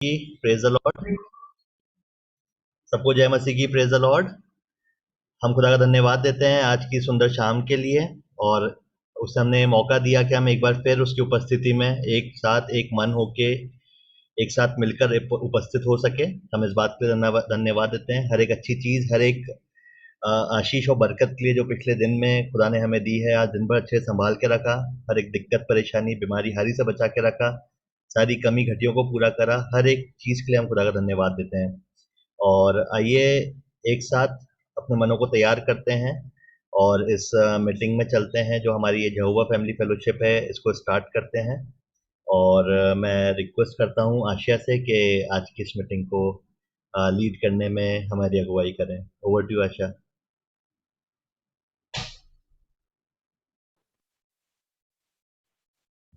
की praise the Lord. सबको जय मसीह की प्रेज द लॉर्ड। हम खुदा का धन्यवाद देते हैं आज की सुंदर शाम के लिए, और उसने हमें मौका दिया कि हम एक बार फिर उसकी उपस्थिति में एक साथ एक मन होके एक साथ मिलकर उपस्थित हो सके। हम इस बात के धन्यवाद देते हैं, हर एक अच्छी चीज, हर एक आशीष और बरकत के लिए जो पिछले दिन में खुदा ने हमें दी है। आज दिन भर अच्छे से संभाल के रखा, हर एक दिक्कत परेशानी बीमारी हारी से बचा के रखा, सारी कमी घटियों को पूरा करा। हर एक चीज के लिए हम खुदा का धन्यवाद देते हैं। और आइए एक साथ अपने मनों को तैयार करते हैं और इस मीटिंग में चलते हैं जो हमारी ये यहोवा फैमिली फेलोशिप है, इसको स्टार्ट करते हैं। और मैं रिक्वेस्ट करता हूँ आशिया से कि आज की इस मीटिंग को लीड करने में हमारी अगुवाई करें। Over to Asha.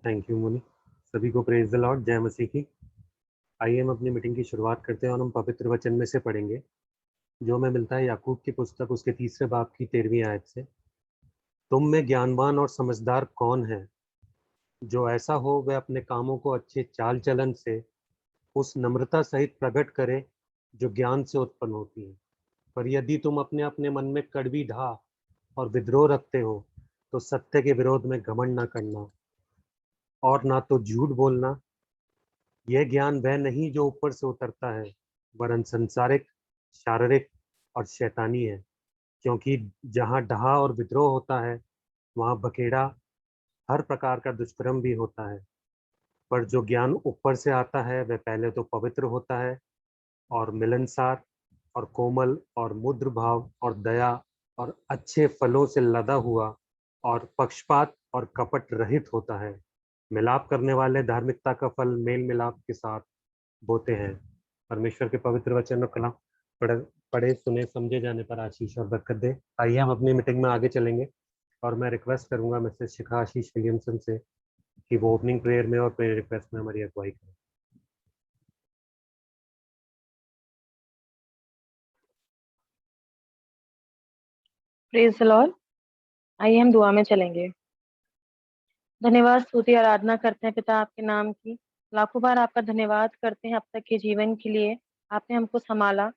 Thank you Muni. सभी को प्रेज द लॉर्ड, जय मसीह की। आइए हम अपनी मीटिंग की शुरुआत करते हैं और हम पवित्र वचन में से पढ़ेंगे जो हमें मिलता है याकूब की पुस्तक उसके 3 बाब की 13वीं आयत से। तुम में ज्ञानवान और समझदार कौन है? जो ऐसा हो वह अपने कामों को अच्छे चाल चलन से उस नम्रता सहित प्रकट करे जो ज्ञान से उत्पन्न होती है। पर यदि तुम अपने अपने मन में कड़वी ढा और विद्रोह रखते हो तो सत्य के विरोध में घमंड ना करना और ना तो झूठ बोलना। यह ज्ञान वह नहीं जो ऊपर से उतरता है, वरन संसारिक, शारीरिक और शैतानी है। क्योंकि जहाँ डहा और विद्रोह होता है वहाँ बखेड़ा, हर प्रकार का दुष्कर्म भी होता है। पर जो ज्ञान ऊपर से आता है वह पहले तो पवित्र होता है और मिलनसार और कोमल और मुद्र भाव और दया और अच्छे फलों से लदा हुआ और पक्षपात और कपट रहित होता है। मिलाप करने वाले धार्मिकता का फल मेल मिलाप के साथ बोते हैं। परमेश्वर के पवित्र वचन और कलाम पढ़े पढ़े सुने समझे जाने पर आशीष और बरकत दे। आइए हम अपनी मीटिंग में आगे चलेंगे और मैं रिक्वेस्ट करूंगा मिसेस शिखा आशीष विलियमसन से कि वो ओपनिंग प्रेयर में और प्रेयर रिक्वेस्ट में हमारी अगुवाई करें। Praise the Lord. आइए हम दुआ में चलेंगे। धन्यवाद स्तुति आराधना करते हैं पिता आपके नाम की। लाखों बार आपका धन्यवाद करते हैं अब तक के जीवन के लिए। आपने हमको संभाला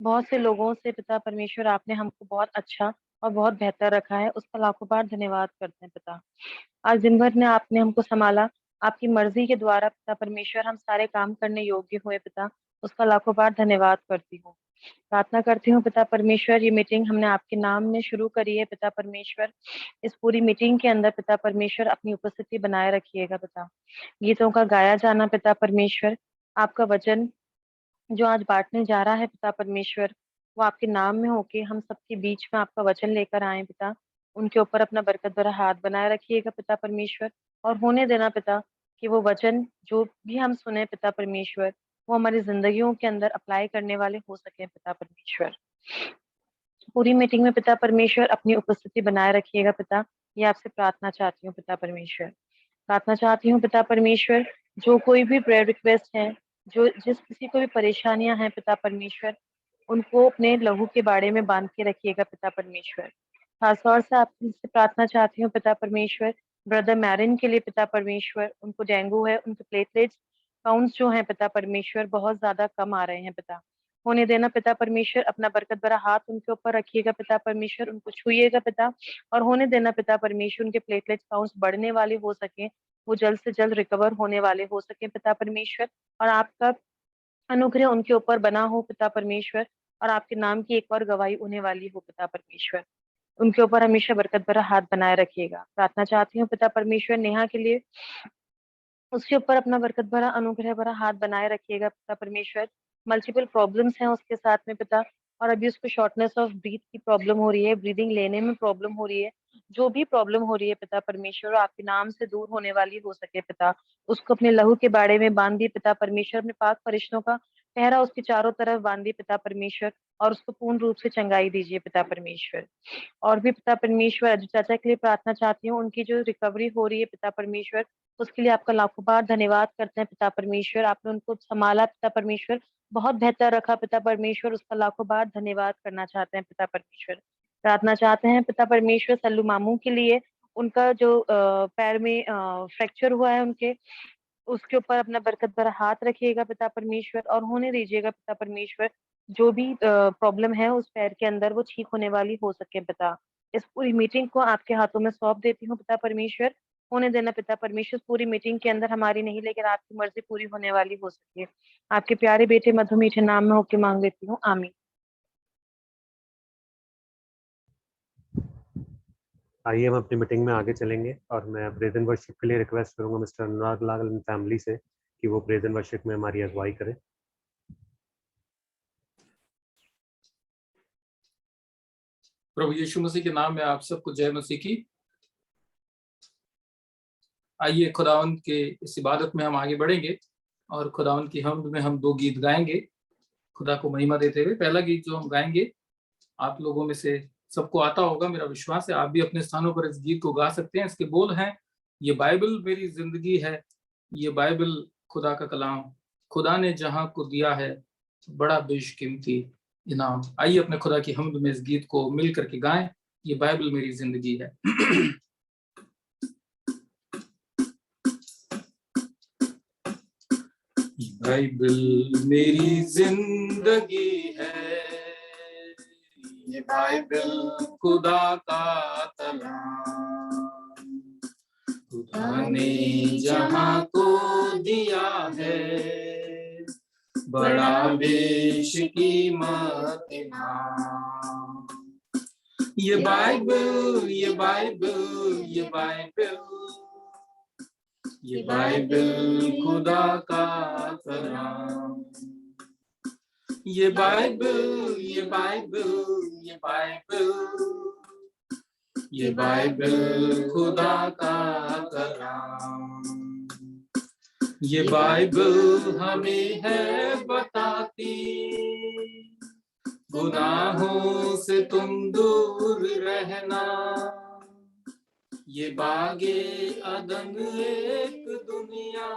बहुत से लोगों से पिता परमेश्वर, आपने हमको बहुत अच्छा और बहुत बेहतर रखा है, उसका लाखों बार धन्यवाद करते हैं पिता। आज दिन भर ने आपने हमको संभाला, आपकी मर्जी के द्वारा पिता परमेश्वर हम सारे काम करने योग्य हुए पिता, उसका लाखों बार धन्यवाद करती हूँ। प्रार्थना करती हूँ पिता परमेश्वर, ये मीटिंग हमने आपके नाम में शुरू करी है पिता परमेश्वर, इस पूरी मीटिंग के अंदर पिता परमेश्वर अपनी उपस्थिति बनाए रखिएगा पिता। गीतों का गाया जाना पिता परमेश्वर, आपका वचन जो आज बांटने जा रहा है पिता परमेश्वर, वो आपके नाम में होके हम सबके बीच में आपका वचन लेकर आए पिता। उनके ऊपर अपना बरकत भरा हाथ बनाए रखिएगा पिता परमेश्वर, और होने देना पिता कि वो वचन जो भी हम सुने पिता परमेश्वर, वो हमारी जिंदगियों के अंदर अप्लाई करने वाले हो सके पिता परमेश्वर। पूरी मीटिंग में पिता परमेश्वर अपनी उपस्थिति बनाए रखिएगा पिता, ये आपसे प्रार्थना चाहती हूँ पिता परमेश्वर। प्रार्थना चाहती हूँ पिता परमेश्वर, जो कोई भी प्रेयर रिक्वेस्ट है, जो जिस किसी को भी परेशानियां हैं पिता परमेश्वर, उनको अपने लहू के बाड़े में बांध के रखिएगा पिता परमेश्वर। खासतौर से आपसे प्रार्थना चाहती हूँ पिता परमेश्वर, ब्रदर मैरिन के लिए पिता परमेश्वर, उनको डेंगू है, उनके प्लेटलेट्स काउंट्स जो हैं पिता परमेश्वर बहुत ज्यादा कम आ रहे हैं पिता। होने देना पिता परमेश्वर, अपना बरकत भरा हाथ उनके ऊपर रखिएगा पिता परमेश्वर, उनको छुइएगा पिता, और होने देना पिता परमेश्वर उनके प्लेटलेट्स काउंट्स बढ़ने वाले हो सके, वो जल्द से जल्द रिकवर होने वाले हो सके पिता परमेश्वर, और आपका अनुग्रह उनके ऊपर बना हो पिता परमेश्वर, और आपके नाम की एक और गवाही होने वाली हो पिता परमेश्वर। उनके ऊपर हमेशा बरकत भरा हाथ बनाए रखिएगा। प्रार्थना चाहती हूँ पिता परमेश्वर नेहा के लिए, उसके ऊपर अपना बरकत भरा अनुग्रह भरा हाथ बनाए रखिएगा पिता परमेश्वर। मल्टीपल प्रॉब्लम्स हैं उसके साथ में पिता, और अभी उसको शॉर्टनेस ऑफ ब्रीथ की प्रॉब्लम हो रही है, ब्रीदिंग लेने में प्रॉब्लम हो रही है। जो भी प्रॉब्लम हो रही है पिता परमेश्वर, आपके नाम से दूर होने वाली हो सके पिता, उसको अपने लहू के बाड़े में बांध दिए पिता परमेश्वर, अपने पाक फरिश्तों का पहरा उसके चारों तरफ बांध दिए पिता परमेश्वर, और उसको पूर्ण रूप से चंगाई दीजिए पिता परमेश्वर। और भी पिता परमेश्वर अजय चाचा के लिए प्रार्थना चाहती हूँ, उनकी जो रिकवरी हो रही है पिता परमेश्वर, उसके लिए आपका लाखों बार धन्यवाद करते हैं पिता परमेश्वर। आपने उनको संभाला पिता परमेश्वर, बहुत बेहतर रखा पिता परमेश्वर, उसका लाखों बार धन्यवाद करना चाहते हैं पिता परमेश्वर। प्रार्थना चाहते हैं पिता परमेश्वर सल्लू मामू के लिए, उनका जो पैर में फ्रैक्चर हुआ है उनके, उसके ऊपर अपना बरकत भरा हाथ रखिएगा पिता परमेश्वर, और होने दीजिएगा पिता परमेश्वर, जो भी प्रॉब्लम है उस पैर के अंदर वो ठीक होने वाली हो सके पिता। इस पूरी मीटिंग को आपके हाथों में सौंप देती हूँ पिता परमेश्वर। होने देना पिता परमेश्वर, पूरी मीटिंग के अंदर हमारी नहीं लेकिन आपकी मर्जी पूरी होने वाली हो सके। आपके प्यारे बेटे मधु मीठे नाम में होके मांग लेती हूँ, आमीन। आइए हम अपनी मीटिंग में आगे चलेंगे और मैं प्रेज एंड वर्शिप के लिए रिक्वेस्ट करूंगा mister Anurag Lal and family से कि वो प्रेज एंड वर्शिप में हमारी अगुवाई करें। प्रभु यीशु मसीह के नाम में आप सबको जय मसीह की। आइए खुदावंद के इस इबादत में हम आगे बढ़ेंगे और खुदावंद की हमद में हम 2 गीत गाएंगे खुदा को महिमा देते हुए। पहला गीत जो हम गाएंगे आप लोगों में से सबको आता होगा, मेरा विश्वास है। आप भी अपने स्थानों पर इस गीत को गा सकते हैं। इसके बोल हैं, ये बाइबल मेरी जिंदगी है, ये बाइबल खुदा का कलाम, खुदा ने जहां को दिया है बड़ा बेशकीमती इनाम। आइए अपने खुदा की हमद में इस गीत को मिल करके गाएं, ये बाइबल मेरी जिंदगी है। बाइबल मेरी जिंदगी है, ये बाइबल खुदा का कलाम, खुदा ने जहां को दिया है बड़ा बेशकीमत इनाम। ये बाइबल, ये बाइबल, ये बाइबल, ये बाइबल खुदा का कलाम। ये बाइबल, ये बाइबल, ये बाइबल, ये बाइबल खुदा का कलाम। ये बाइबल हमें है बताती, गुनाहों से तुम दूर रहना। ये बागे अदन एक दुनिया,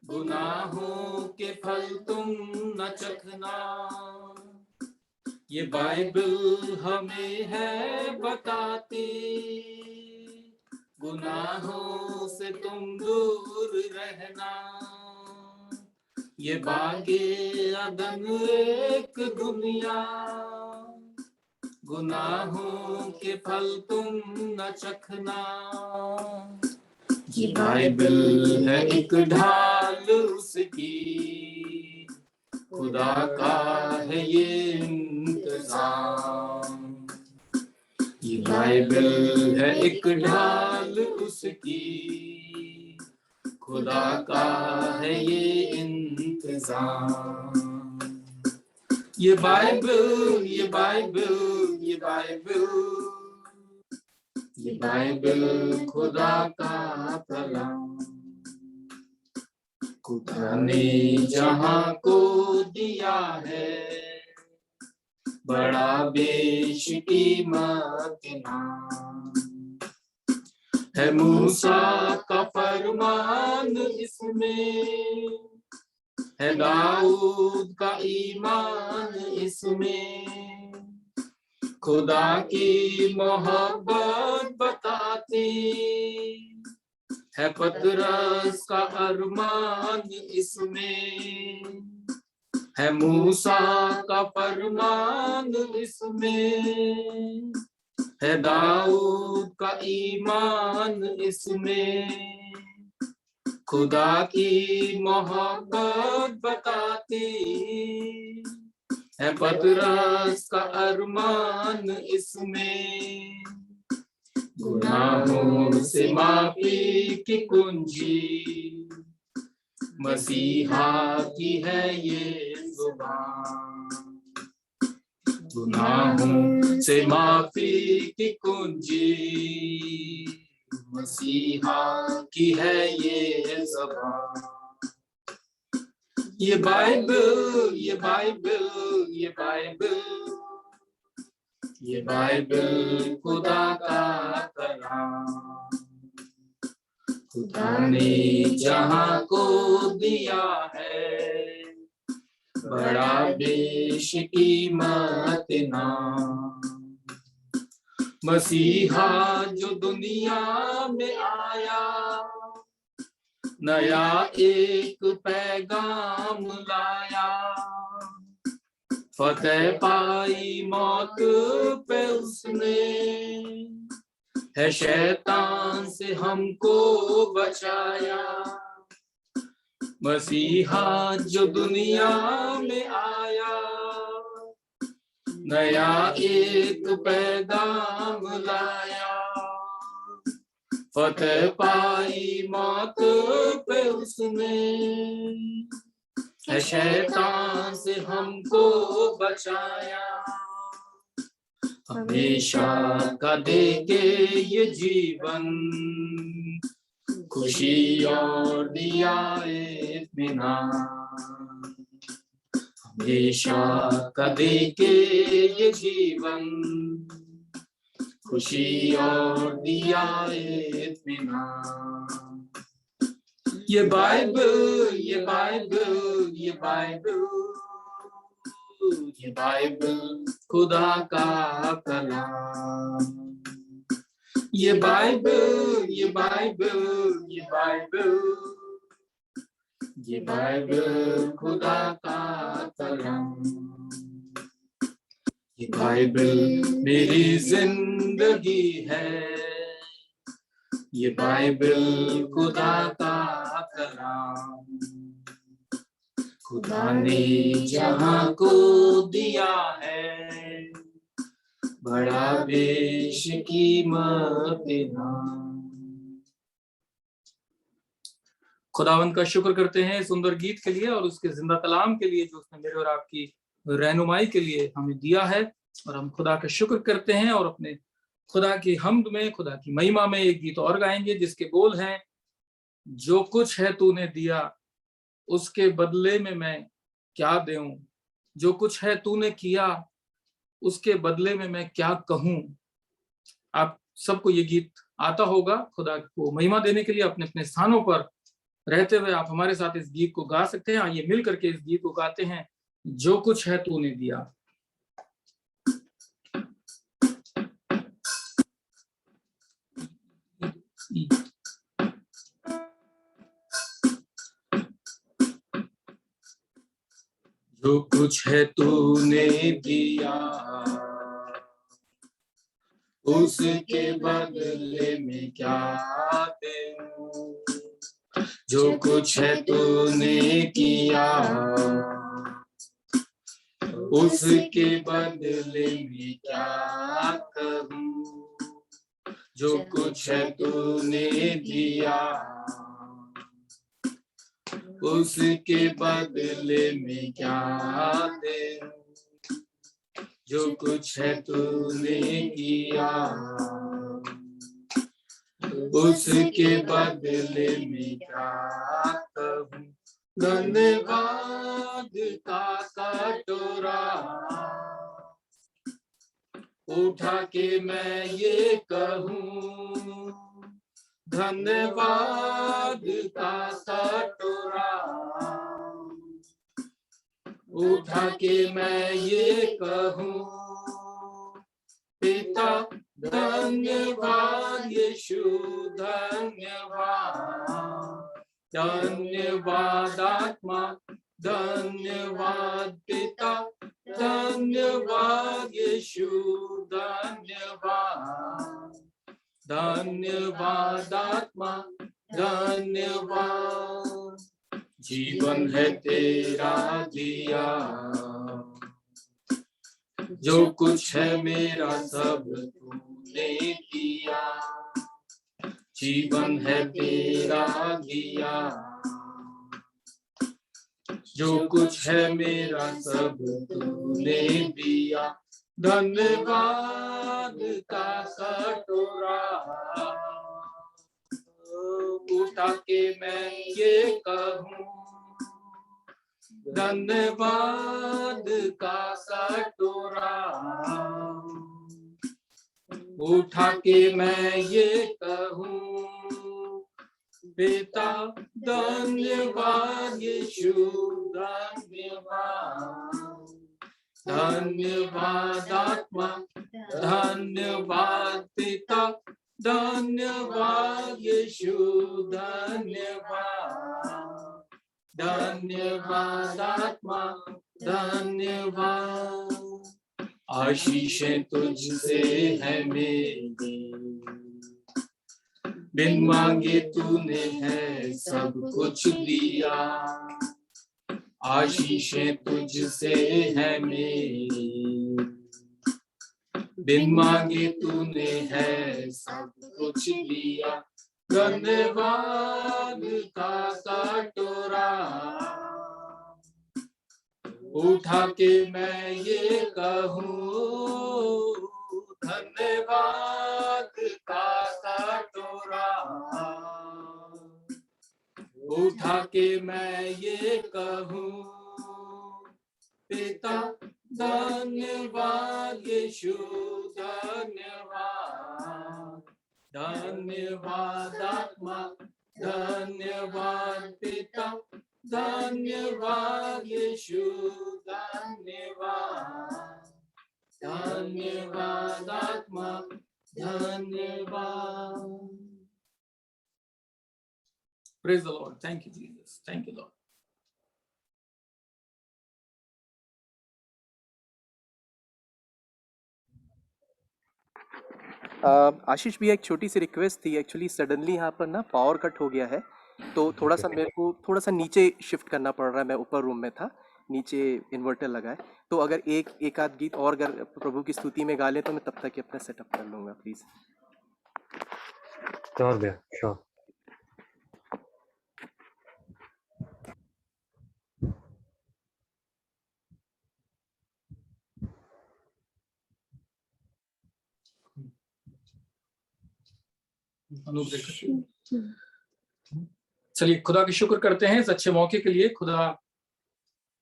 गुनाहों के फल तुम न चखना। ये बाइबल हमें है बताती, गुनाहों से तुम दूर रहना। ये बागे अदन एक दुनिया, गुनाहों के फल तुम न चखना। ये बाइबल है एक ढाल उसकी, खुदा का है ये इंतजाम। ये बाइबल है एक ढाल उसकी, खुदा का है ये इंतजाम। ये बाइबल, ये बाइबल, ये बाइबल, ये बाइबल खुदा का कलाम, खुदा ने जहां को दिया है बड़ा बेशकीमत इनाम। है मूसा का फरमान इसमें, है दाऊद का ईमान इसमें, खुदा की मोहब्बत बताती है पतरस का अरमान इसमें, है मूसा का फरमान इसमें, है दाऊद का ईमान इसमें, खुदा की मोहब्बत बताती है पतरस का अरमान इसमें। गुनाहों से माफी की कुंजी मसीहा की है ये जुबान। गुनाहों से माफी की कुंजी मसीहा की है ये जुबान। ये बाइबल, ये बाइबल, ये बाइबल, ये बाइबल खुदा का कलाम, खुदा ने जहां को दिया है बड़ा बेशकीमत इनाम। मसीहा जो दुनिया में आया नया एक पैगाम लाया, फतेह पाई मौत पे उसने, है शैतान से हमको बचाया। मसीहा जो दुनिया में आया, नया एक पैगाम लाया, फतेह पाई मौत पे उसने, है शैतान से हमको बचाया। हमेशा का देके ये जीवन, खुशी और दिया इत्मीनान। हमेशा का देके ये जीवन, खुशी और दिया इत्मीनान। ये बाइबल, ये बाइबल, ये बाइबल, ये बाइबल खुदा का कलाम। ये बाइबल, ये बाइबल, ये बाइबल, ये बाइबल खुदा का कलाम। ये बाइबल मेरी जिंदगी है, ये बाइबल खुदा का कलाम। खुदा ने जहां को दिया है, बड़ा बेशकीमत नाम। खुदावंद का शुक्र करते हैं सुंदर गीत के लिए और उसके जिंदा कलाम के लिए जो उसने मेरे और आपकी रहनुमाई के लिए हमें दिया है। और हम खुदा का शुक्र करते हैं और अपने खुदा की हम्द में, खुदा की महिमा में एक गीत और गाएंगे जिसके बोल हैं, जो कुछ है तूने दिया उसके बदले में मैं क्या दूं, जो कुछ है तूने किया उसके बदले में मैं क्या कहूं। आप सबको ये गीत आता होगा। खुदा को महिमा देने के लिए अपने अपने स्थानों पर रहते हुए आप हमारे साथ इस गीत को गा सकते हैं। आइए मिल करके इस गीत को गाते हैं, जो कुछ है तूने दिया। जो कुछ है तूने दिया उसके बदले में क्या दूं, जो कुछ है तूने किया उसके बदले में क्या कहूं, जो कुछ है तूने दिया उसके बदले में क्या दूं, जो कुछ है तूने किया उसके बदले में क्या कहूं। धन्यवाद का कटोरा उठा के मैं ये कहूं, धन्यवाद का कटोरा उठा के मैं ये कहूं, पिता धन्यवाद, यीशु धन्यवाद, धन्यवाद आत्मा धन्यवाद, पिता धन्यवाद, यीशु धन्यवाद, धन्यवाद आत्मा धन्यवाद। जीवन है तेरा दिया, जो कुछ है मेरा सब तूने दिया, जीवन है तेरा दिया, जो कुछ है मेरा सब तूने दिया। धन्यवाद का कटोरा उठा के मैं ये कहूं, धन्यवाद का कटोरा उठा के मैं ये कहूं, पिता धन्यवाद, यीशु धन्यवाद, धन्यवाद आत्मा धन्यवाद, पिता धन्यवाद यीशु, धन्यवाद, धन्यवाद आत्मा, धन्यवाद। आशीषें तुझसे है मेरी, बिन मांगे तूने है सब कुछ दिया। आशीषें तुझसे है मेरी, बिन मांगे तूने है सब कुछ दिया। धन्यवाद का कटोरा उठा के मैं ये कहूँ, धन्यवाद का कटोरा उठा के मैं ये कहूँ, पिता धन्यवाद यीशु, धन्यवाद, धन्यवाद आत्मा, धन्यवाद पिता, धन्यवाद यीशु, धन्यवाद, धन्यवाद आत्मा, धन्यवाद। Praise the Lord. Thank you, Jesus. Thank you, Lord. आशीष भी एक छोटी सी रिक्वेस्ट थी। एक्चुअली सडनली यहाँ पर ना पावर कट हो गया है, तो थोड़ा सा मेरे को थोड़ा सा नीचे शिफ्ट करना पड़ रहा है। मैं ऊपर रूम में था, नीचे इन्वर्टर लगा है, तो अगर एक आध गीत और अगर प्रभु की स्तुति में गा लें तो मैं तब तक अपना सेटअप कर लूँगा, प्लीज़। श्योर भैया, श्योर। चलिए खुदा की शुक्र करते हैं इस अच्छे मौके के लिए। खुदा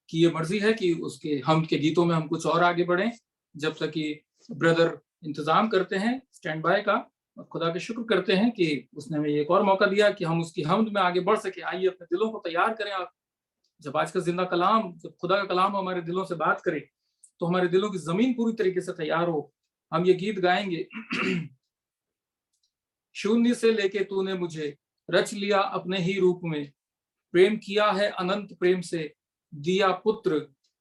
की ये मर्जी है कि उसके हम के गीतों में हम कुछ और आगे बढ़ें, जब तक कि ब्रदर इंतजाम करते हैं स्टैंड बाय का। और खुदा के शुक्र करते हैं कि उसने हमें एक और मौका दिया कि हम उसकी हमद में आगे बढ़ सके। आइए अपने दिलों को तैयार करें। आप जब आज का जिंदा कलाम, जब खुदा का कलाम हमारे दिलों से बात करे तो हमारे दिलों की जमीन पूरी तरीके से तैयार हो। हम ये गीत गाएंगे। शून्य से लेके तूने मुझे रच लिया अपने ही रूप में, प्रेम किया है अनंत प्रेम से, दिया पुत्र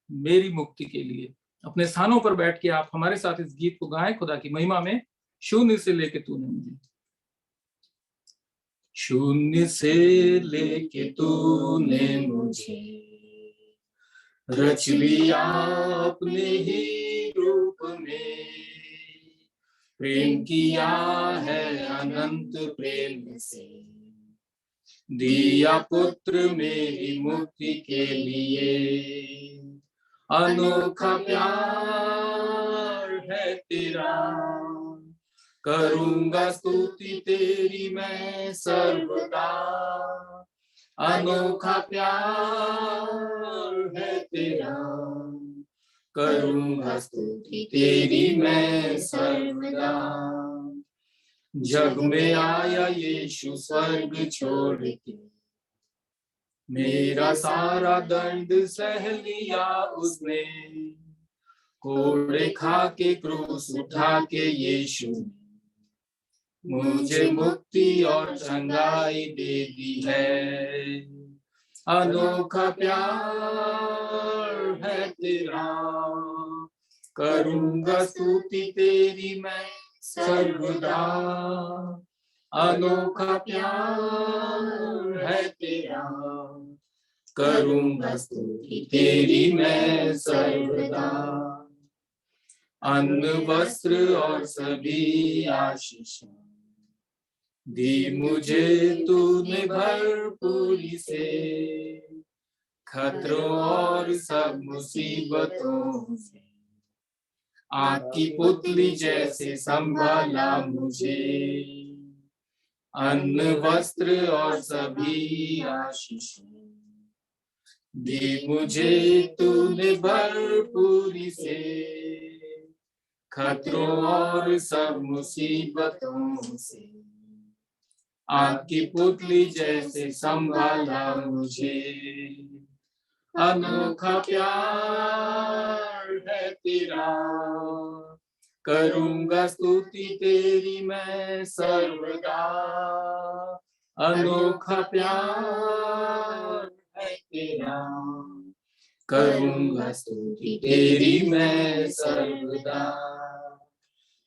मेरी मुक्ति के लिए। अपने स्थानों पर बैठ के आप हमारे साथ इस गीत को गाएं खुदा की महिमा में। शून्य से लेके तूने मुझे, शून्य से लेके तूने मुझे रच लिया अपने ही रूप में, प्रेम किया है अनंत प्रेम से, दिया पुत्र मेरी मुक्ति के लिए। अनोखा प्यार है तेरा, करूंगा स्तुति तेरी मैं सर्वदा। अनोखा प्यार है तेरा, करूंगा स्तुति तेरी मैं सर्वदा। जग में आया यीशु स्वर्ग छोड़ के, मेरा सारा दर्द सह लिया उसने। कोड़े खा के क्रूस उठा के यीशु मुझे मुक्ति और चंगाई दे दी है। अनोखा प्यार है तेरा, करूंगा स्तुति तेरी मैं सर्वदा। अनोखा प्यार है तेरा, करूंगा स्तुति तेरी मैं सर्वदा। अन्न वस्त्र और सभी आशीषें दी मुझे तूने भरपूरी से, खतरों और सब मुसीबतों से आग की पुतली जैसे संभाला मुझे। अन्न वस्त्र और सभी आशीषें दी मुझे तूने भरपूरी से, खतरों और सब मुसीबतों से आग की पुतली जैसे संभाला मुझे। अनोखा प्यार है तेरा, करूंगा स्तुति तेरी मैं सर्वदा, अनोखा प्यार है तेरा। करूंगा स्तुति तेरी मैं सर्वदा,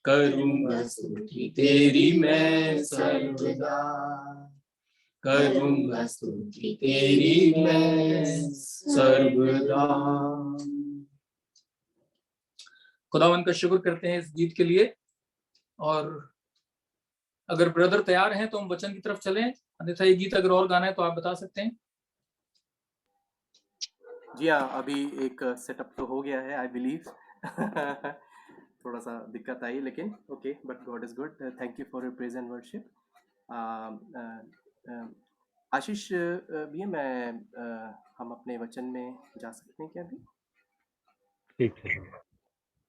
करूंगा स्तुति तेरी मैं सर्वदा, करूंगा स्तुति तेरी मैं सर्वदा। खुदावन का शुक्र करते हैं इस गीत के लिए। और अगर ब्रदर तैयार हैं तो हम वचन की तरफ चलें, अन्यथा ये गीत अगर और गाना है तो आप बता सकते हैं। जी हाँ, अभी एक सेटअप तो हो गया है आई बिलीव। थोड़ा सा दिक्कत आई लेकिन okay, but God is good. Thank you for your praise and worship. Ashish भैया मैं हम अपने वचन में जा सकते हैं क्या अभी? ठीक है,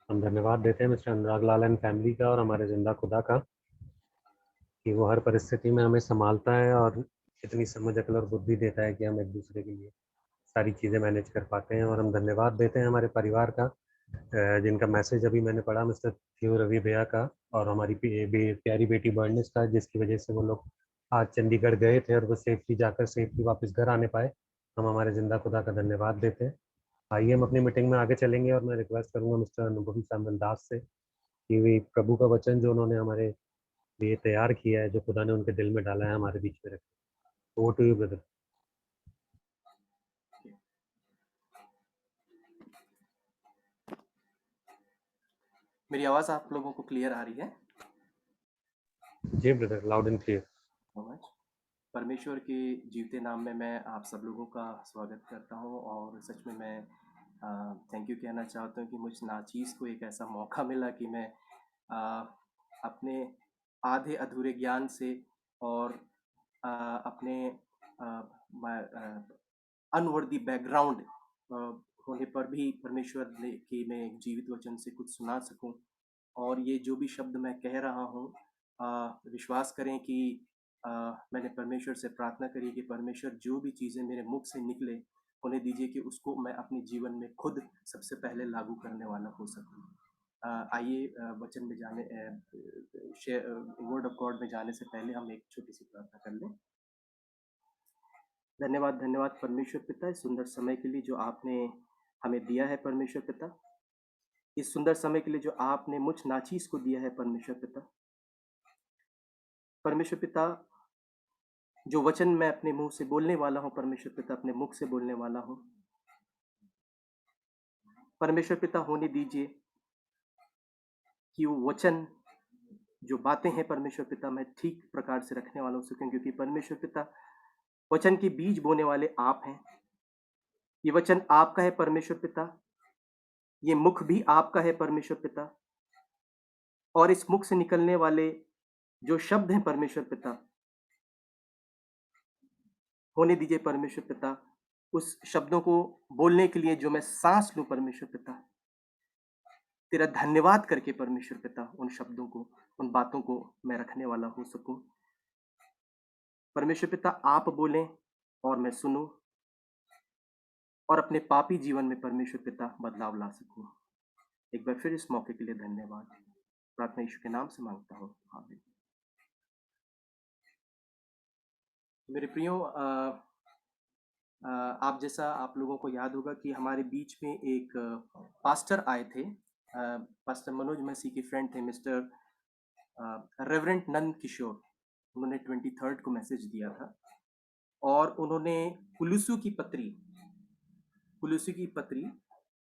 हम धन्यवाद देते हैं mister Anurag Lal and family का और हमारे जिंदा खुदा का कि वो हर परिस्थिति में हमें संभालता है और इतनी समझ अकल और बुद्धि देता है कि हम एक दूसरे के लिए सारी चीज़ें मैनेज कर पाते हैं। और हम धन्यवाद देते हैं हमारे परिवार का, जिनका मैसेज अभी मैंने पढ़ा मिस्टर थियो रवि भैया का और हमारी प्यारी बेटी बर्निस का, जिसकी वजह से वो लोग आज चंडीगढ़ गए थे और वो सेफ्ली जाकर सेफ्ली वापस घर आने पाए। हम हमारे जिंदा खुदा का धन्यवाद देते हैं। आइए हम अपनी मीटिंग में आगे चलेंगे और मैं रिक्वेस्ट करूंगा मिस्टर अनुभवी सैमुअल दास से कि वे प्रभु का वचन जो उन्होंने हमारे लिए तैयार किया है, जो खुदा ने उनके दिल में डाला है, हमारे बीच में रखें। Over to you brother. मेरी आवाज आप लोगों को क्लियर आ रही है? जी ब्रदर, लाउड एंड क्लियर। परमेश्वर के जीवते नाम में मैं आप सब लोगों का स्वागत करता हूं और सच में मैं थैंक यू कहना चाहता हूं कि मुझ नाचीज़ को एक ऐसा मौका मिला कि मैं अपने आधे अधूरे ज्ञान से और अपने अनवर्दी बैकग्राउंड होने पर भी परमेश्वर ने कि मैं एक जीवित वचन से कुछ सुना सकूं। और ये जो भी शब्द मैं कह रहा हूं, विश्वास करें कि मैंने परमेश्वर से प्रार्थना करी कि परमेश्वर जो भी चीज़ें मेरे मुख से निकले उन्हें दीजिए कि उसको मैं अपने जीवन में खुद सबसे पहले लागू करने वाला हो सकूं। आइए वचन में जाने वर्ड ऑफ गॉड में जाने से पहले हम एक छोटी सी प्रार्थना कर लें। धन्यवाद धन्यवाद परमेश्वर पिता, इस सुंदर समय के लिए जो आपने हमें दिया है परमेश्वर पिता, इस सुंदर समय के लिए जो आपने मुझ नाचीज को दिया है परमेश्वर पिता। परमेश्वर पिता, जो वचन मैं अपने मुंह से बोलने वाला हूं परमेश्वर पिता, अपने मुख से बोलने वाला हूं परमेश्वर पिता, होने दीजिए कि वो वचन जो बातें हैं परमेश्वर पिता मैं ठीक प्रकार से रखने वाला हो सकूं, क्योंकि परमेश्वर पिता वचन के बीज बोने वाले आप हैं। ये वचन आपका है परमेश्वर पिता, ये मुख भी आपका है परमेश्वर पिता, और इस मुख से निकलने वाले जो शब्द हैं परमेश्वर पिता, होने दीजिए परमेश्वर पिता उस शब्दों को बोलने के लिए जो मैं सांस लूं परमेश्वर पिता, तेरा धन्यवाद करके परमेश्वर पिता उन शब्दों को, उन बातों को मैं रखने वाला हो सकूं। परमेश्वर पिता आप बोलें और मैं सुनूं और अपने पापी जीवन में परमेश्वर पिता बदलाव ला सकूं। एक बार फिर इस मौके के लिए धन्यवाद, प्रार्थना यीशु के नाम से मांगता हूं, आमीन। मेरे प्रियो, आप जैसा आप लोगों को याद होगा कि हमारे बीच में एक पास्टर आए थे, पास्टर मनोज मसीह के फ्रेंड थे, मिस्टर रेवरेंट नंद किशोर। उन्होंने 23rd को मैसेज दिया था और उन्होंने कुलुस्सी की पत्री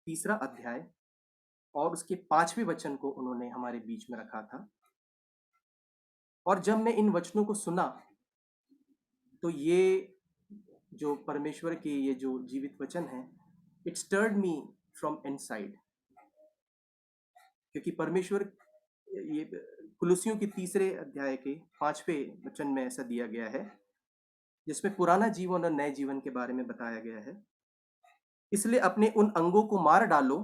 3रा अध्याय और उसके 5वें वचन को उन्होंने हमारे बीच में रखा था। और जब मैं इन वचनों को सुना तो ये जो परमेश्वर के ये जो जीवित वचन है, it stirred me from inside, क्योंकि परमेश्वर ये कुलुस्सियों के 3रे अध्याय के 5वें वचन में ऐसा दिया गया है जिसमें पुराना जीवन और नए जीवन के बारे में बताया गया है। इसलिए अपने उन अंगों को मार डालो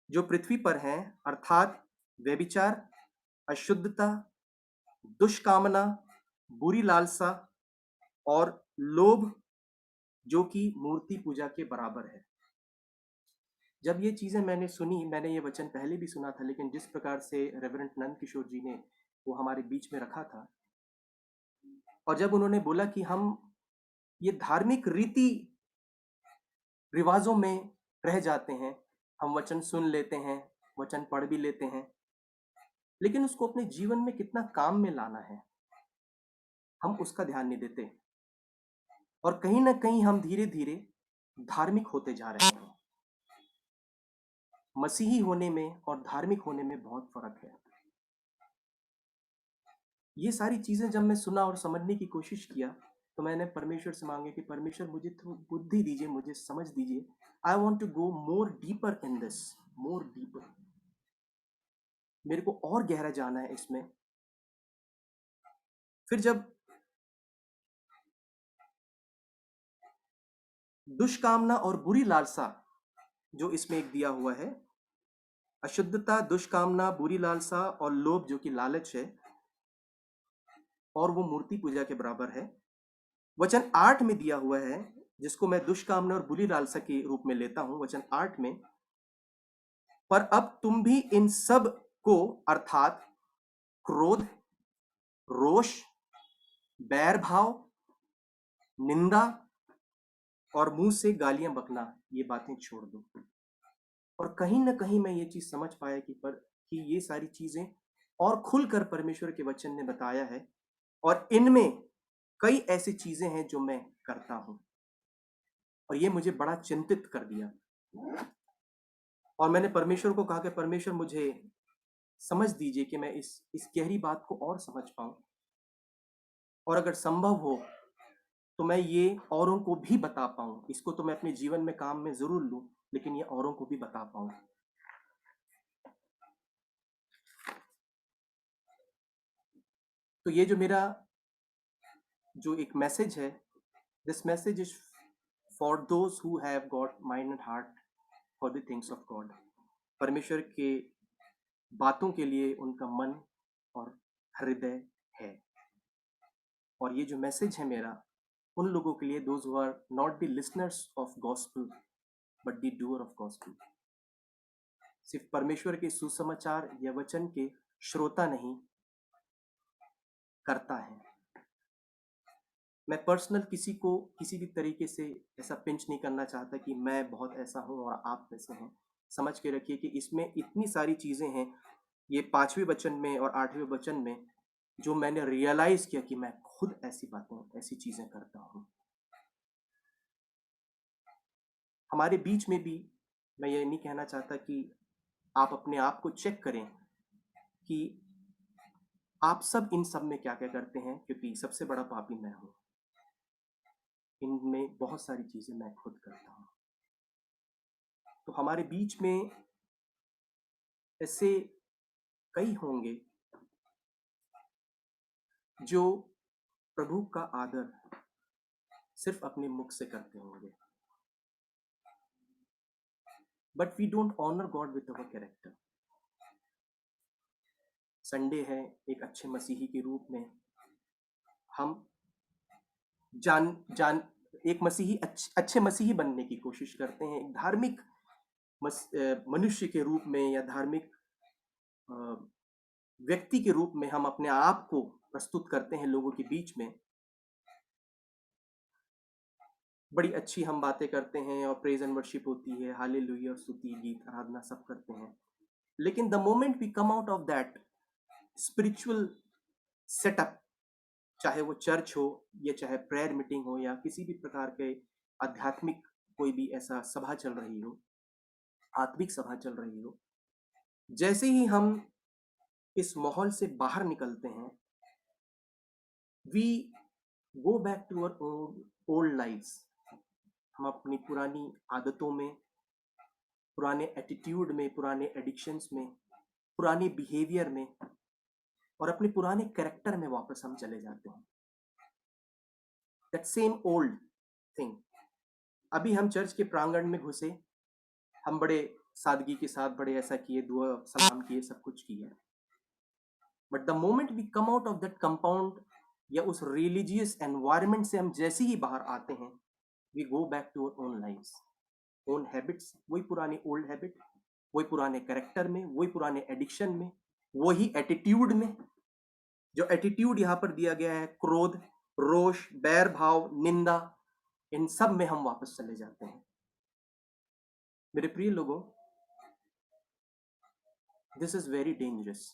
जो पृथ्वी पर हैं, अर्थात व्यभिचार, अशुद्धता, दुष्कामना, बुरी लालसा और लोभ, जो कि मूर्ति पूजा के बराबर है। जब ये चीज़ें मैंने सुनी, मैंने ये वचन पहले भी सुना था, लेकिन जिस प्रकार से रेवरेंड नंद किशोर जी ने वो हमारे बीच में रखा था, और जब उन्होंने बोला कि हम ये धार्मिक रीति रिवाजों में रह जाते हैं, हम वचन सुन लेते हैं, वचन पढ़ भी लेते हैं, लेकिन उसको अपने जीवन में कितना काम में लाना है, हम उसका ध्यान नहीं देते, और कहीं ना कहीं हम धीरे धीरे धार्मिक होते जा रहे हैं। मसीही होने में और धार्मिक होने में बहुत फर्क है। ये सारी चीजें जब मैं सुना और समझने की कोशिश किया, तो मैंने परमेश्वर से मांगे कि परमेश्वर मुझे थोड़ी बुद्धि दीजिए, मुझे समझ दीजिए। I want to go more deeper in this, more deeper. मेरे को और गहरा जाना है इसमें। फिर जब दुष्कामना और बुरी लालसा जो इसमें एक दिया हुआ है, अशुद्धता, दुष्कामना, बुरी लालसा और लोभ जो कि लालच है, और वो मूर्ति पूजा के बराबर है। वचन 8 में दिया हुआ है, जिसको मैं दुष्कामना और बुरी लालसा के रूप में लेता हूं। वचन 8 में, पर अब तुम भी इन सब को अर्थात क्रोध, रोष, बैर भाव, निंदा और मुंह से गालियां बकना, ये बातें छोड़ दो। और कहीं ना कहीं मैं ये चीज समझ पाया कि ये सारी चीजें और खुलकर परमेश्वर के वचन ने बताया है, और इनमें कई ऐसी चीजें हैं जो मैं करता हूं, और ये मुझे बड़ा चिंतित कर दिया। और मैंने परमेश्वर को कहा कि परमेश्वर मुझे समझ दीजिए कि मैं इस गहरी बात को और समझ पाऊं, और अगर संभव हो तो मैं ये औरों को भी बता पाऊं। इसको तो मैं अपने जीवन में काम में जरूर लूं, लेकिन ये औरों को भी बता पाऊं। तो ये जो मेरा जो एक मैसेज है, this message is for those who have got mind and heart for the things of God. परमेश्वर के बातों के लिए उनका मन और हृदय है। और ये जो मैसेज है मेरा उन लोगों के लिए, those who are not the listeners of gospel but the doer of gospel. सिर्फ परमेश्वर के सुसमाचार या वचन के श्रोता नहीं, करता है। मैं पर्सनल किसी को किसी भी तरीके से ऐसा पिंच नहीं करना चाहता कि मैं बहुत ऐसा हूं और आप वैसे हैं। समझ के रखिए कि इसमें इतनी सारी चीजें हैं, ये 5वें वचन में और 8वें वचन में, जो मैंने रियलाइज किया कि मैं खुद ऐसी बातें, ऐसी चीजें करता हूं। हमारे बीच में भी मैं ये नहीं कहना चाहता कि आप अपने आप को चेक करें कि आप सब इन सब में क्या क्या करते हैं, क्योंकि सबसे बड़ा पापी मैं हूं। इनमें बहुत सारी चीजें मैं खुद करता हूं। तो हमारे बीच में ऐसे कई होंगे जो प्रभु का आदर सिर्फ अपने मुख से करते होंगे, but we don't honour God with our character. Sunday है, एक अच्छे मसीही के रूप में हम एक मसीही अच्छे मसीही बनने की कोशिश करते हैं। एक धार्मिक मनुष्य के रूप में या धार्मिक व्यक्ति के रूप में हम अपने आप को प्रस्तुत करते हैं लोगों के बीच में। बड़ी अच्छी हम बातें करते हैं और प्रेज एंड वर्शिप होती है, हालेलुया और स्तुति गीत आराधना सब करते हैं। लेकिन the moment we come out of that spiritual setup, चाहे वो चर्च हो या चाहे प्रेयर मीटिंग हो या किसी भी प्रकार के आध्यात्मिक कोई भी ऐसा सभा चल रही हो, आत्मिक सभा चल रही हो, जैसे ही हम इस माहौल से बाहर निकलते हैं, we go back to our old lifes. हम अपनी पुरानी आदतों में, पुराने एटीट्यूड में, पुराने एडिक्शंस में, पुराने बिहेवियर में और अपने पुराने कैरेक्टर में वापस हम चले जाते हैं। That same old thing. अभी हम चर्च के प्रांगण में घुसे, हम बड़े सादगी के साथ बड़े ऐसा किए, दुआ सलाम किए, सब कुछ किया, but the moment we come out of that compound या उस रिलीजियस एनवायरनमेंट से हम जैसे ही बाहर आते हैं, we go back to our own lives. Own habits, वही पुराने ओल्ड हैबिट, वही पुराने कैरेक्टर में, वही पुराने एडिक्शन में, वही एटीट्यूड में। जो एटीट्यूड यहाँ पर दिया गया है, क्रोध, रोष, बैर भाव, निंदा, इन सब में हम वापस चले जाते हैं। मेरे प्रिय लोगों, this is very dangerous,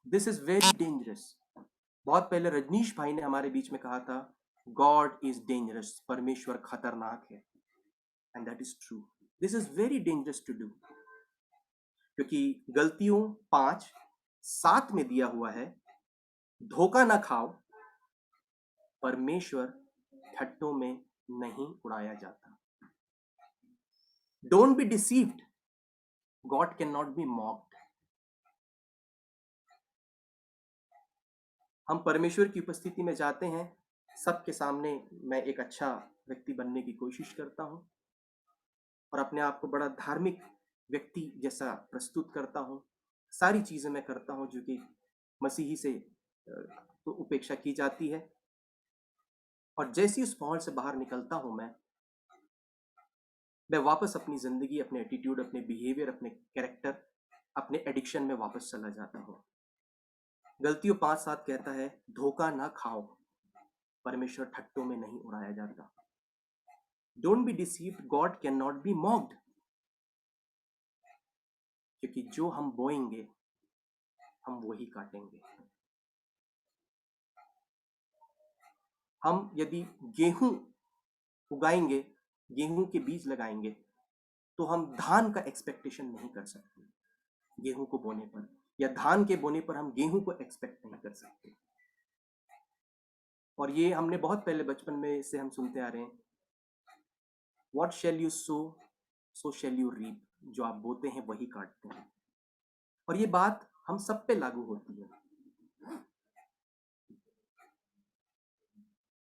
this is very dangerous. बहुत पहले रजनीश भाई ने हमारे बीच में कहा था, गॉड इज डेंजरस, परमेश्वर खतरनाक है, and that is true. This is very dangerous to do, क्योंकि गलतियों 5:7 में दिया हुआ है, धोखा ना खाओ, परमेश्वर ठट्टों में नहीं उड़ाया जाता। Don't be deceived, God can not be mocked. हम परमेश्वर की उपस्थिति में जाते हैं, सबके सामने मैं एक अच्छा व्यक्ति बनने की कोशिश करता हूं और अपने आप को बड़ा धार्मिक व्यक्ति जैसा प्रस्तुत करता हूं। सारी चीजें मैं करता हूं जो कि मसीही से तो उपेक्षा की जाती है, और जैसे उस माहौल से बाहर निकलता हूं मैं वापस अपनी जिंदगी, अपने एटीट्यूड, अपने बिहेवियर, अपने कैरेक्टर, अपने एडिक्शन में वापस चला जाता हूं। गलतियों 5:7 कहता है, धोखा ना खाओ, परमेश्वर ठट्टों में नहीं उड़ाया जाता। Don't be deceived, God can not be mocked, क्योंकि जो हम बोएंगे हम वही काटेंगे। हम यदि गेहूं उगाएंगे, गेहूं के बीज लगाएंगे, तो हम धान का एक्सपेक्टेशन नहीं कर सकते गेहूं को बोने पर, या धान के बोने पर हम गेहूं को एक्सपेक्ट नहीं कर सकते। और ये हमने बहुत पहले बचपन में से हम सुनते आ रहे हैं, what shall you sow, so shall you reap. जो आप बोते हैं वही काटते हैं। और ये बात हम सब पे लागू होती है।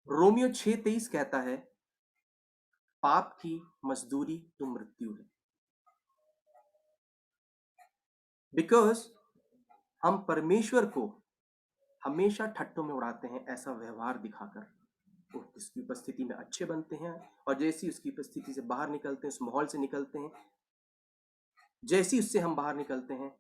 रोमियो 6:23 कहता है, पाप की मजदूरी तो मृत्यु है। बिकॉज हम परमेश्वर को हमेशा ठट्टों में उड़ाते हैं, ऐसा व्यवहार दिखाकर तो उसकी उपस्थिति में अच्छे बनते हैं, और जैसी उसकी उपस्थिति से बाहर निकलते हैं, उस माहौल से निकलते हैं, जैसी उससे हम बाहर निकलते हैं,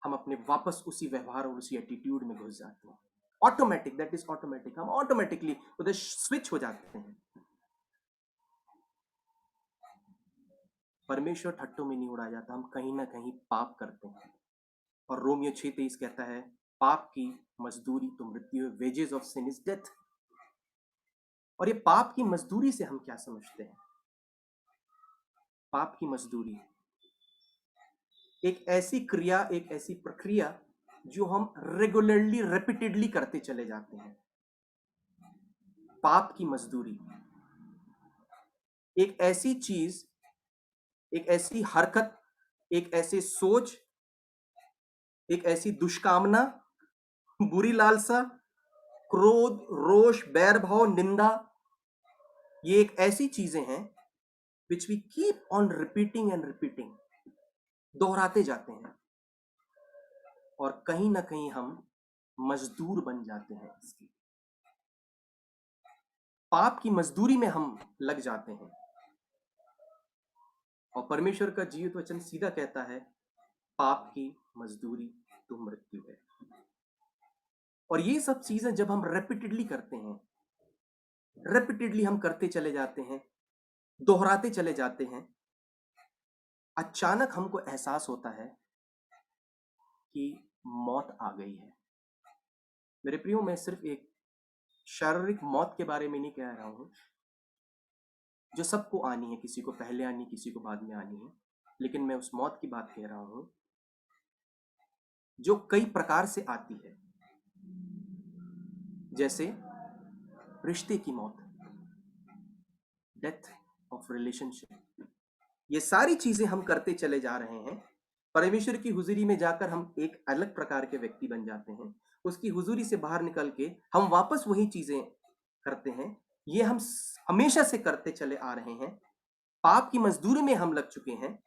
हम अपने वापस उसी व्यवहार और उसी एटीट्यूड में घुस जाते हैं। ऑटोमेटिक, दैट इज ऑटोमेटिक, हम ऑटोमेटिकली उधर स्विच हो जाते हैं। परमेश्वर ठट्टों में नहीं उड़ाया जाता, हम कहीं ना कहीं पाप करते हैं। और रोमियो 6:23 कहता है, पाप की मजदूरी तो मृत्यु है, wages of sin is death. और ये पाप की मजदूरी से हम क्या समझते हैं? पाप की मजदूरी एक ऐसी क्रिया, एक ऐसी प्रक्रिया जो हम रेगुलरली, रिपीटेडली करते चले जाते हैं। पाप की मजदूरी एक ऐसी चीज, एक ऐसी हरकत, एक ऐसी सोच, एक ऐसी दुष्कामना, बुरी लालसा, क्रोध, रोष, बैर भाव, निंदा, ये एक ऐसी चीजें हैं which we keep on repeating and repeating, दोहराते जाते हैं, और कहीं ना कहीं हम मजदूर बन जाते हैं इसकी। पाप की मजदूरी में हम लग जाते हैं। और परमेश्वर का जीवित वचन सीधा कहता है, पाप की मजदूरी तो मृत्यु है। और ये सब चीजें जब हम रेपिटेडली करते हैं, रेपिटेडली हम करते चले जाते हैं, दोहराते चले जाते हैं, अचानक हमको एहसास होता है कि मौत आ गई है। मेरे प्रियो, मैं सिर्फ एक शारीरिक मौत के बारे में नहीं कह रहा हूं, जो सबको आनी है, किसी को पहले आनी, किसी को बाद में आनी है, लेकिन मैं उस मौत की बात कह रहा हूं जो कई प्रकार से आती है, जैसे रिश्ते की मौत, डेथ ऑफ रिलेशनशिप। ये सारी चीजें हम करते चले जा रहे हैं। परमेश्वर की हुजूरी में जाकर हम एक अलग प्रकार के व्यक्ति बन जाते हैं, उसकी हुजूरी से बाहर निकल के हम वापस वही चीजें करते हैं। ये हम हमेशा से करते चले आ रहे हैं, पाप की मजदूरी में हम लग चुके हैं,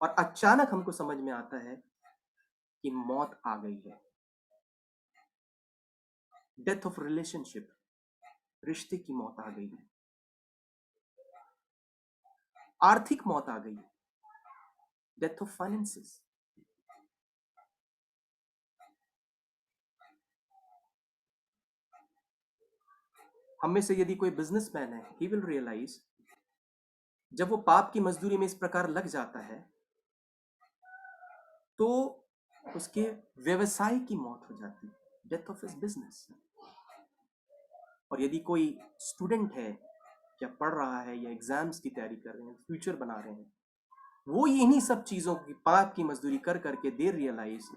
और अचानक हमको समझ में आता है कि मौत आ गई है। डेथ ऑफ रिलेशनशिप, रिश्ते की मौत आ गई है। आर्थिक मौत आ गई, डेथ ऑफ फाइनेंसेस। हम में से यदि कोई बिजनेसमैन है, ही विल रियलाइज जब वो पाप की मजदूरी में इस प्रकार लग जाता है तो उसके व्यवसाय की मौत हो जाती है, डेथ ऑफ हिज बिजनेस। और यदि कोई स्टूडेंट है या पढ़ रहा है या एग्जाम्स की तैयारी कर रहे हैं, फ्यूचर बना रहे हैं, वो इन्हीं सब चीजों की पाप की मजदूरी कर करके they realise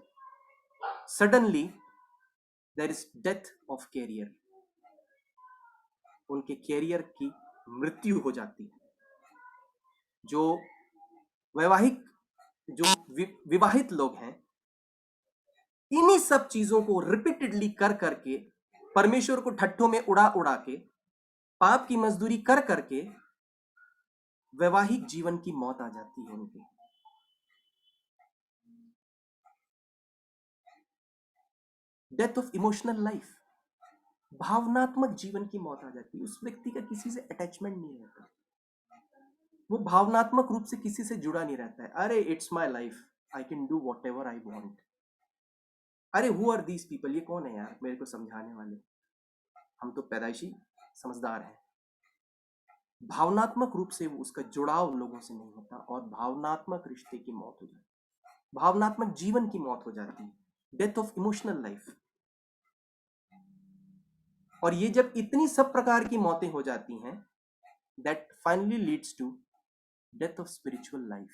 suddenly there is death of career, उनके कैरियर की मृत्यु हो जाती है। जो वैवाहिक जो विवाहित लोग हैं, इन्हीं सब चीजों को रिपीटेडली कर करके, परमेश्वर को ठट्ठों में उड़ा उड़ा के, पाप की मजदूरी कर करके वैवाहिक जीवन की मौत आ जाती है उनके। डेथ ऑफ इमोशनल लाइफ, भावनात्मक जीवन की मौत आ जाती है। उस व्यक्ति का किसी से अटैचमेंट नहीं रहता, वो भावनात्मक रूप से किसी से जुड़ा नहीं रहता है। अरे it's my life, I can do what ever I want. अरे हु आर दीज पीपल, ये कौन है यार मेरे को समझाने वाले, हम तो पैदाइशी समझदार हैं। भावनात्मक रूप से उसका जुड़ाव लोगों से नहीं होता और भावनात्मक रिश्ते की मौत हो जाती है, भावनात्मक जीवन की मौत हो जाती है, डेथ ऑफ इमोशनल लाइफ। और ये जब इतनी सब प्रकार की मौतें हो जाती हैं, that finally leads to death of spiritual life,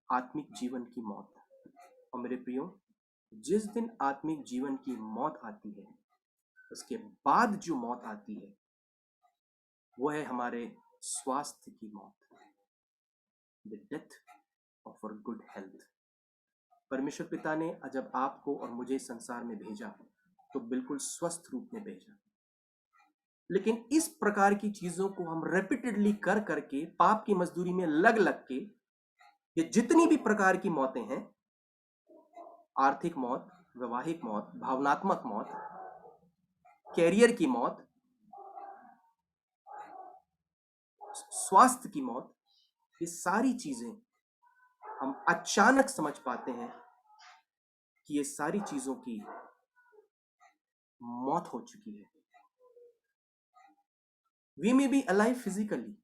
आत्मिक जीवन की मौत। और मेरे प्रियो, जिस दिन आत्मिक जीवन की मौत आती है, उसके बाद जो मौत आती है वो है हमारे स्वास्थ्य की मौत, the death of our good health. परमेश्वर पिता ने जब आपको और मुझे संसार में भेजा तो बिल्कुल स्वस्थ रूप में भेजा, लेकिन इस प्रकार की चीजों को हम रेपिटेडली कर करके, पाप की मजदूरी में लग लग के, ये जितनी भी प्रकार की मौतें हैं, आर्थिक मौत, वैवाहिक मौत, भावनात्मक मौत, कैरियर की मौत, स्वास्थ्य की मौत, ये सारी चीजें हम अचानक समझ पाते हैं कि ये सारी चीजों की मौत हो चुकी है। We may be alive physically,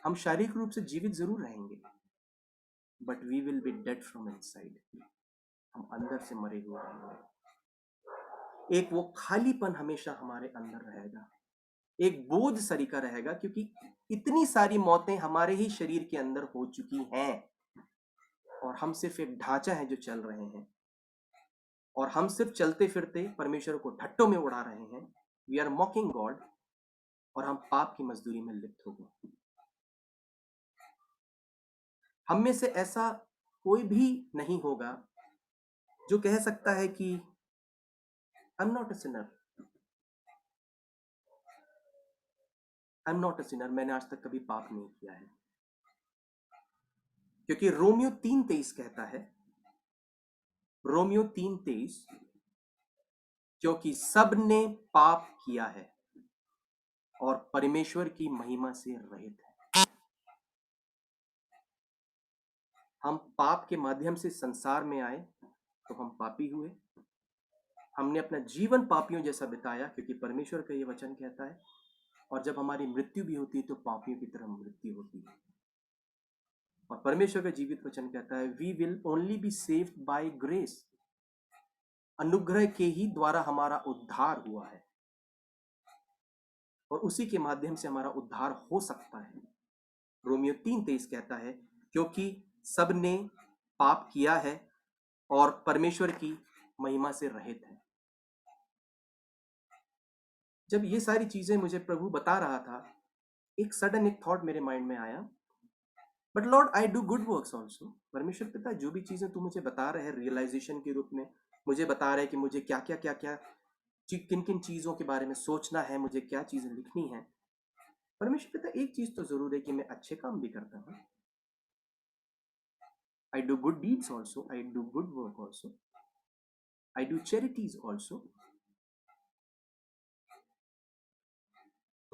हम शारीरिक रूप से जीवित जरूर रहेंगे, but we will be dead from inside, हम अंदर से मरे हुए रहेंगे। एक वो खालीपन हमेशा हमारे अंदर रहेगा, एक बोझ सरीका रहेगा, क्योंकि इतनी सारी मौतें हमारे ही शरीर के अंदर हो चुकी हैं और हम सिर्फ एक ढांचा है जो चल रहे हैं, और हम सिर्फ चलते फिरते परमेश्वर को ठट्टों में उड़ा रहे हैं। वी आर मॉकिंग गॉड, और हम पाप की मजदूरी में लिप्त हो गए। हम में से ऐसा कोई भी नहीं होगा जो कह सकता है कि I am not a Sinner, I am not a Sinner, मैंने आज तक कभी पाप नहीं किया है। क्योंकि रोमियो 3:23 कहता है, रोमियो 3:23, क्योंकि सब ने पाप किया है और परमेश्वर की महिमा से रहित है। हम पाप के माध्यम से संसार में आए तो हम पापी हुए, हमने अपना जीवन पापियों जैसा बिताया, क्योंकि परमेश्वर का ये वचन कहता है, और जब हमारी मृत्यु भी होती है तो पापियों की तरह मृत्यु होती है। और परमेश्वर का जीवित वचन कहता है, we will only be saved by grace, अनुग्रह के ही द्वारा हमारा उद्धार हुआ है, और उसी के माध्यम से हमारा उद्धार हो सकता है। रोमियो 3:23 कहता है, क्योंकि सब ने पाप किया है और परमेश्वर की महिमा से रहित है। जब ये सारी चीजें मुझे प्रभु बता रहा था, एक सडन एक थॉट मेरे माइंड में आया, but Lord I do good works also. परमेश्वर पिता, जो भी चीजें तू मुझे बता रहे हैं रियलाइजेशन के रूप में, मुझे बता रहे हैं कि मुझे क्या क्या किन किन चीजों के बारे में सोचना है, मुझे क्या चीजें लिखनी है। परमेश्वर पिता, एक चीज तो जरूर है कि मैं अच्छे काम भी करता हूँ, I do good deeds also, I do good work also, I do charities also.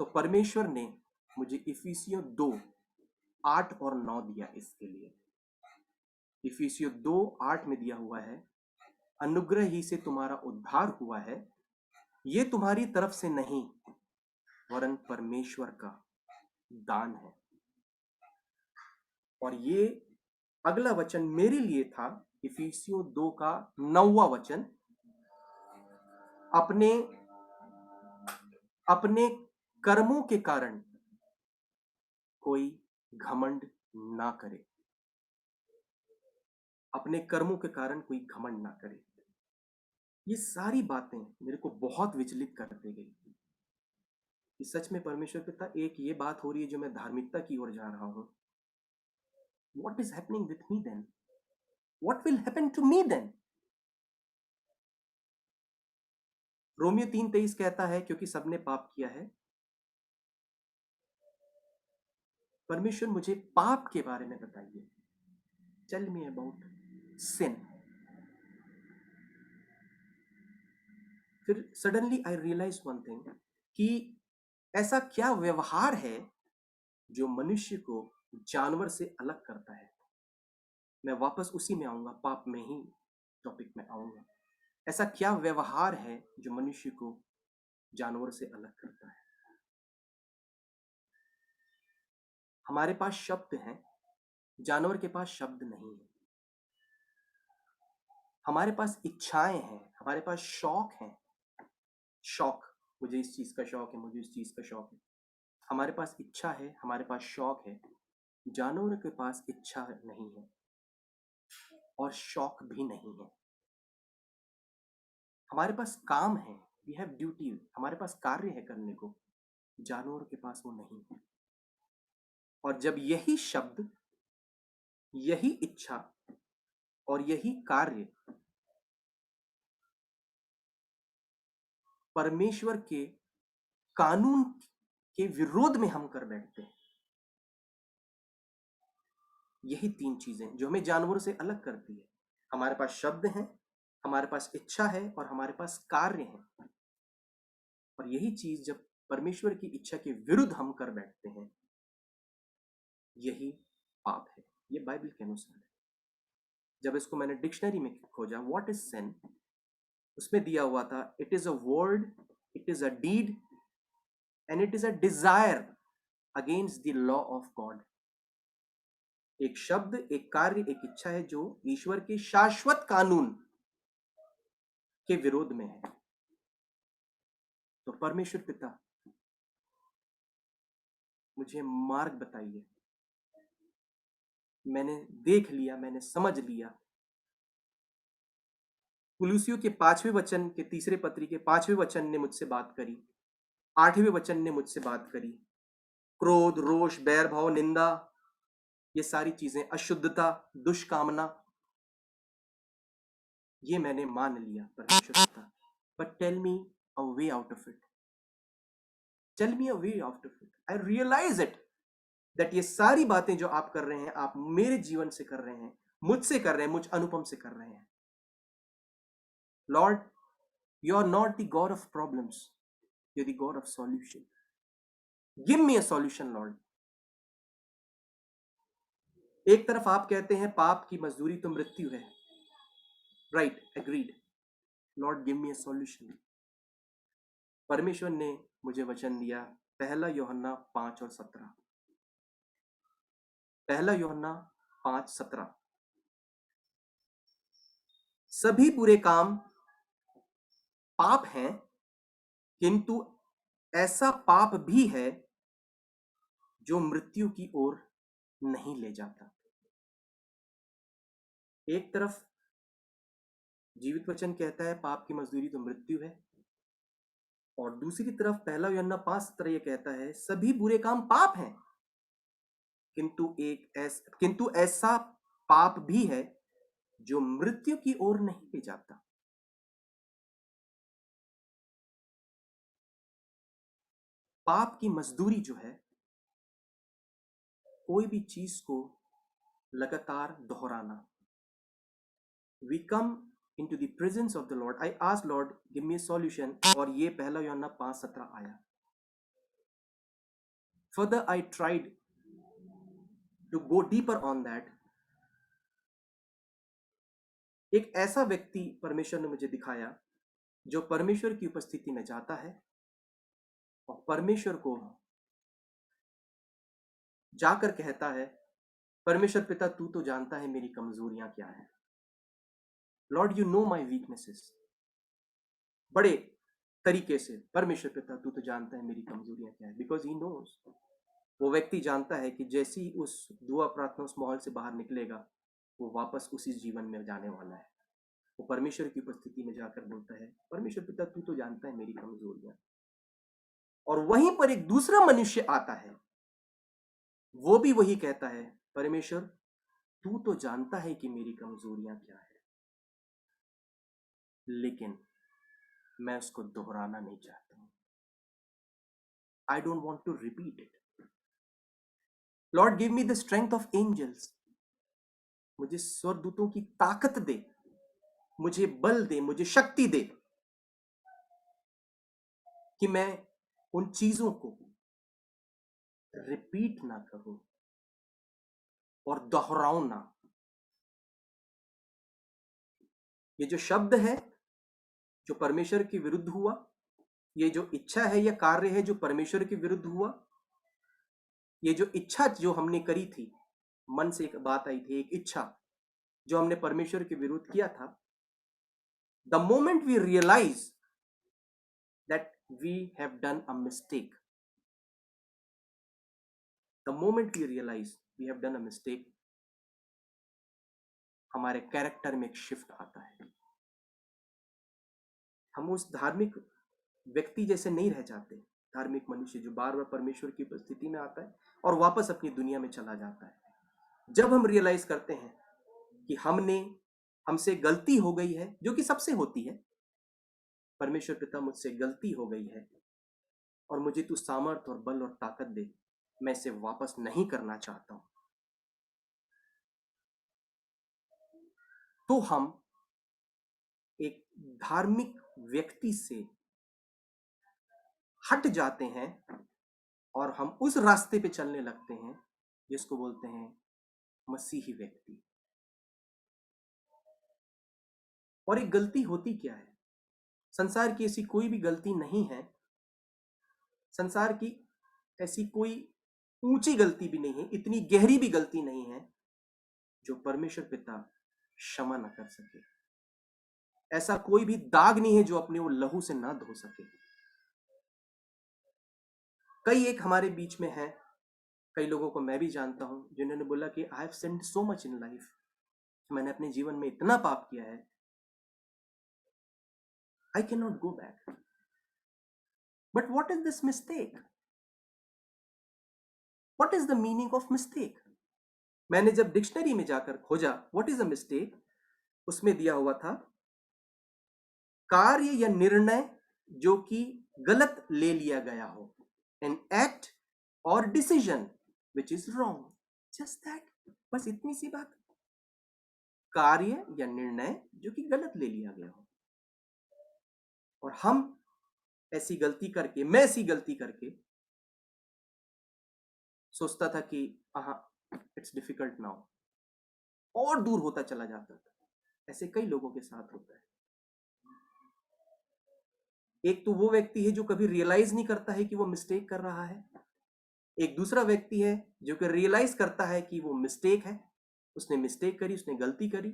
तो परमेश्वर ने मुझे इफिसियों 2 8 और 9 दिया इसके लिए। इफिसियों 2:8 में दिया हुआ है, अनुग्रह ही से तुम्हारा उद्धार हुआ है, ये तुम्हारी तरफ से नहीं वरन परमेश्वर का दान है। और ये अगला वचन मेरे लिए था, इफिसियों 2 का 9वां वचन, अपने अपने कर्मों के कारण कोई घमंड ना करे। अपने कर्मों के कारण कोई घमंड ना करे। ये सारी बातें मेरे को बहुत विचलित करते गई कि सच में परमेश्वर पिता, एक ये बात हो रही है जो मैं धार्मिकता की ओर जा रहा हूं। What is happening with me then? What will happen to me then? Romeo 3:23 कहता है, क्योंकि सबने पाप किया है। परमेश्वर मुझे पाप के बारे में बताइए। Tell me about sin. फिर suddenly I realise one thing कि ऐसा क्या व्यवहार है जो मनुष्य को जानवर से अलग करता है। मैं वापस उसी में आऊंगा, पाप में ही टॉपिक में आऊंगा। ऐसा क्या व्यवहार है जो मनुष्य को जानवर से अलग करता है। हमारे पास शब्द हैं, जानवर के पास शब्द नहीं है। हमारे पास इच्छाएं हैं, हमारे पास शौक हैं। शौक, मुझे इस चीज का शौक है, मुझे इस चीज का शौक है। हमारे पास इच्छा है, हमारे पास शौक है। जानवर के पास इच्छा नहीं है और शौक भी नहीं है। हमारे पास काम है, वी हैव ड्यूटी, हमारे पास कार्य है करने को। जानवर के पास वो नहीं है। और जब यही शब्द, यही इच्छा और यही कार्य परमेश्वर के कानून के विरोध में हम कर बैठते हैं, यही 3 चीजें जो हमें जानवरों से अलग करती है। हमारे पास शब्द हैं, हमारे पास इच्छा है और हमारे पास कार्य है। और यही चीज जब परमेश्वर की इच्छा के विरुद्ध हम कर बैठते हैं, यही पाप है। ये बाइबल के अनुसार है। जब इसको मैंने डिक्शनरी में खोजा, व्हाट इज सिन, उसमें दिया हुआ था, it is a word, it is a deed and it is a desire against the law of God. एक शब्द, एक कार्य, एक इच्छा है जो ईश्वर के शाश्वत कानून के विरोध में है। तो परमेश्वर पिता, मुझे मार्ग बताइए। मैंने देख लिया, मैंने समझ लिया। कुलुसियों के 5वें वचन के 3 पत्री के 5वें वचन ने मुझसे बात करी, 8वें वचन ने मुझसे बात करी। क्रोध, रोष, बैर भाव, निंदा, ये सारी चीजें, अशुद्धता, दुष्कामना, ये मैंने मान लिया परमेश्वर पिता। But tell me a way out of it. Tell me a way out of it. I realise it that ये सारी बातें जो आप कर रहे हैं, आप मेरे जीवन से कर रहे हैं, मुझसे कर रहे हैं, मुझ अनुपम से कर रहे हैं। Lord, you are not the God of problems, you are the God of solution. Give me a solution Lord. एक तरफ आप कहते हैं पाप की मजदूरी तो मृत्यु है, right, agreed. Lord give me a solution. परमेश्वर ने मुझे वचन दिया, 1 यूहन्ना 5 और 17। 1 यूहन्ना 5:17, सभी बुरे काम पाप हैं, किंतु ऐसा पाप भी है जो मृत्यु की ओर नहीं ले जाता। एक तरफ जीवित वचन कहता है पाप की मजदूरी तो मृत्यु है, और दूसरी तरफ 1 यूहन्ना 5:17 ये कहता है सभी बुरे काम पाप हैं, किंतु ऐसा पाप भी है जो मृत्यु की ओर नहीं ले जाता। पाप की मजदूरी जो है, कोई भी चीज को लगातार दोहराना। We come into the presence of the Lord. I asked Lord, give me a solution, और ये 1 यूहन्ना 5:17 आया। Further I tried to go deeper on that, एक ऐसा व्यक्ति परमेश्वर ने मुझे दिखाया जो परमेश्वर की उपस्थिति में जाता है और परमेश्वर को जाकर कहता है, परमेश्वर पिता तू तो जानता है मेरी कमजोरियां क्या है, Lord you know my weaknesses. बड़े तरीके से, परमेश्वर पिता तू तो जानता है मेरी कमजोरियां क्या है, बिकॉज ही नोज। वो व्यक्ति जानता है कि जैसे ही उस दुआ प्रार्थना उस माहौल से बाहर निकलेगा, वो वापस उसी जीवन में जाने वाला है। वो परमेश्वर की उपस्थिति में जाकर बोलता है, परमेश्वर पिता तू तो जानता है मेरी कमजोरियां। और वहीं पर एक दूसरा मनुष्य आता है, वो भी वही कहता है, परमेश्वर तू तो जानता है कि मेरी कमजोरियां क्या है, लेकिन मैं उसको दोहराना नहीं चाहता हूं। I don't want to repeat it. Lord give me the strength of angels. मुझे स्वर्गदूतों की ताकत दे, मुझे बल दे, मुझे शक्ति दे कि मैं उन चीजों को रिपीट ना करूं और दोहराऊं ना। ये जो शब्द है जो परमेश्वर के विरुद्ध हुआ, ये जो इच्छा है या कार्य है जो परमेश्वर के विरुद्ध हुआ, ये जो इच्छा जो हमने करी थी, मन से एक बात आई थी, एक इच्छा जो हमने परमेश्वर के विरुद्ध किया था, the moment we realise that we have done a mistake, the moment we realise we have done a mistake, हमारे कैरेक्टर में एक शिफ्ट आता है। हम उस धार्मिक व्यक्ति जैसे नहीं रह जाते, धार्मिक मनुष्य जो बार बार परमेश्वर की उपस्थिति में आता है और वापस अपनी दुनिया में चला जाता है। जब हम रियलाइज करते हैं कि हमसे गलती हो गई है, जो कि सबसे होती है, परमेश्वर पिता मुझसे गलती हो गई है और मुझे तू सामर्थ और बल और ताकत दे, मैं इसे वापस नहीं करना चाहता हूं, तो हम एक धार्मिक व्यक्ति से हट जाते हैं और हम उस रास्ते पे चलने लगते हैं जिसको बोलते हैं मसीही व्यक्ति। और एक गलती होती क्या है? संसार की ऐसी कोई भी गलती नहीं है, संसार की ऐसी कोई ऊंची गलती भी नहीं है, इतनी गहरी भी गलती नहीं है जो परमेश्वर पिता क्षमा न कर सके। ऐसा कोई भी दाग नहीं है जो अपने वो लहू से ना धो सके। कई एक हमारे बीच में है, कई लोगों को मैं भी जानता हूं जिन्होंने बोला कि I have sinned so much in life, मैंने अपने जीवन में इतना पाप किया है, I can not go back. But what is this mistake? What is the meaning of mistake? मैंने जब डिक्शनरी में जाकर खोजा व्हाट इज अ मिस्टेक, उसमें दिया हुआ था कार्य या निर्णय जो कि गलत ले लिया गया हो, एन एक्ट और decision which is wrong. Just that, बस इतनी सी बात। कार्य या निर्णय जो कि गलत ले लिया गया हो। और हम ऐसी गलती करके, मैं ऐसी गलती करके सोचता था कि हाँ इट्स डिफिकल्ट नाउ, और दूर होता चला जाता था। ऐसे कई लोगों के साथ होता है। एक तो वो व्यक्ति है जो कभी रियलाइज नहीं करता है कि वो मिस्टेक कर रहा है, एक दूसरा व्यक्ति है जो कि रियलाइज करता है कि वो मिस्टेक है, उसने मिस्टेक करी, उसने गलती करी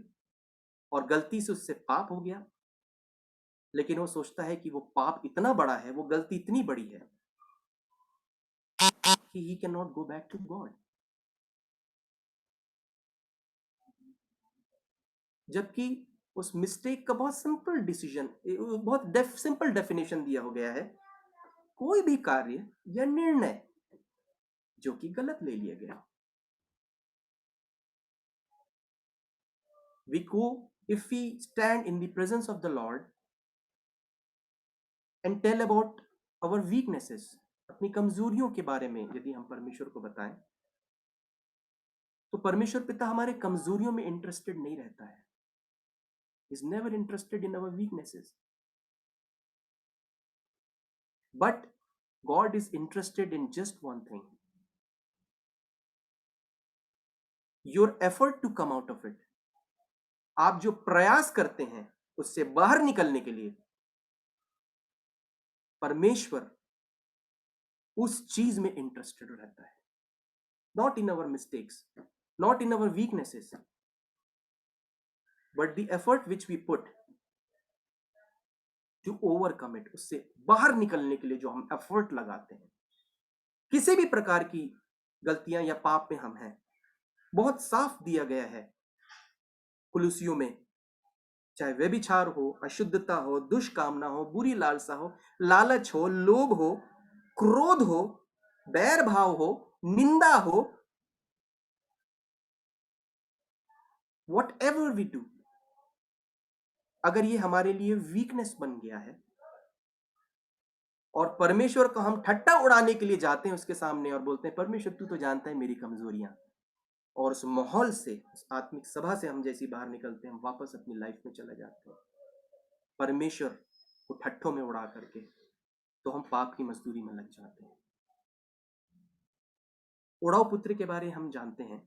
और गलती से उससे पाप हो गया, लेकिन वो सोचता है कि वो पाप इतना बड़ा है, वो गलती इतनी बड़ी है कि he cannot go back to God। जबकि उस मिस्टेक का बहुत सिंपल डिसीजन, बहुत सिंपल डेफिनेशन दिया हो गया है, कोई भी कार्य या निर्णय जो कि गलत ले लिया गया। If we stand in the presence of the Lord and tell about our weaknesses, अपनी कमजोरियों के बारे में यदि हम परमेश्वर को बताएं, तो परमेश्वर पिता हमारे कमजोरियों में इंटरेस्टेड नहीं रहता है। He's never interested in our weaknesses, but God is interested in just one thing, your effort to come out of it, आप जो प्रयास करते हैं उससे बाहर निकलने के लिए, परमेश्वर उस चीज में इंटरेस्टेड रहता है। Not in our mistakes, not in our weaknesses, but the effort which we put to overcome it, उससे बाहर निकलने के लिए जो हम एफर्ट लगाते हैं। किसी भी प्रकार की गलतियां या पाप में हम हैं, बहुत साफ दिया गया है कुलुसियों में, चाहे व्यभिचार हो, अशुद्धता हो, दुष्कामना हो, बुरी लालसा हो, लालच हो, लोभ हो, क्रोध हो, बैर भाव हो, निंदा हो, वट एवर वी डू, अगर ये हमारे लिए वीकनेस बन गया है और परमेश्वर को हम ठट्टा उड़ाने के लिए जाते हैं उसके सामने और बोलते हैं परमेश्वर तू तो जानता है मेरी कमजोरियां, और उस माहौल से, उस आत्मिक सभा से हम जैसे बाहर निकलते हैं, हम वापस अपनी लाइफ में चले जाते हैं परमेश्वर को ठट्ठों में उड़ा करके, तो हम पाप की मजदूरी में लग जाते हैं। उड़ाऊ पुत्र के बारे हम जानते हैं।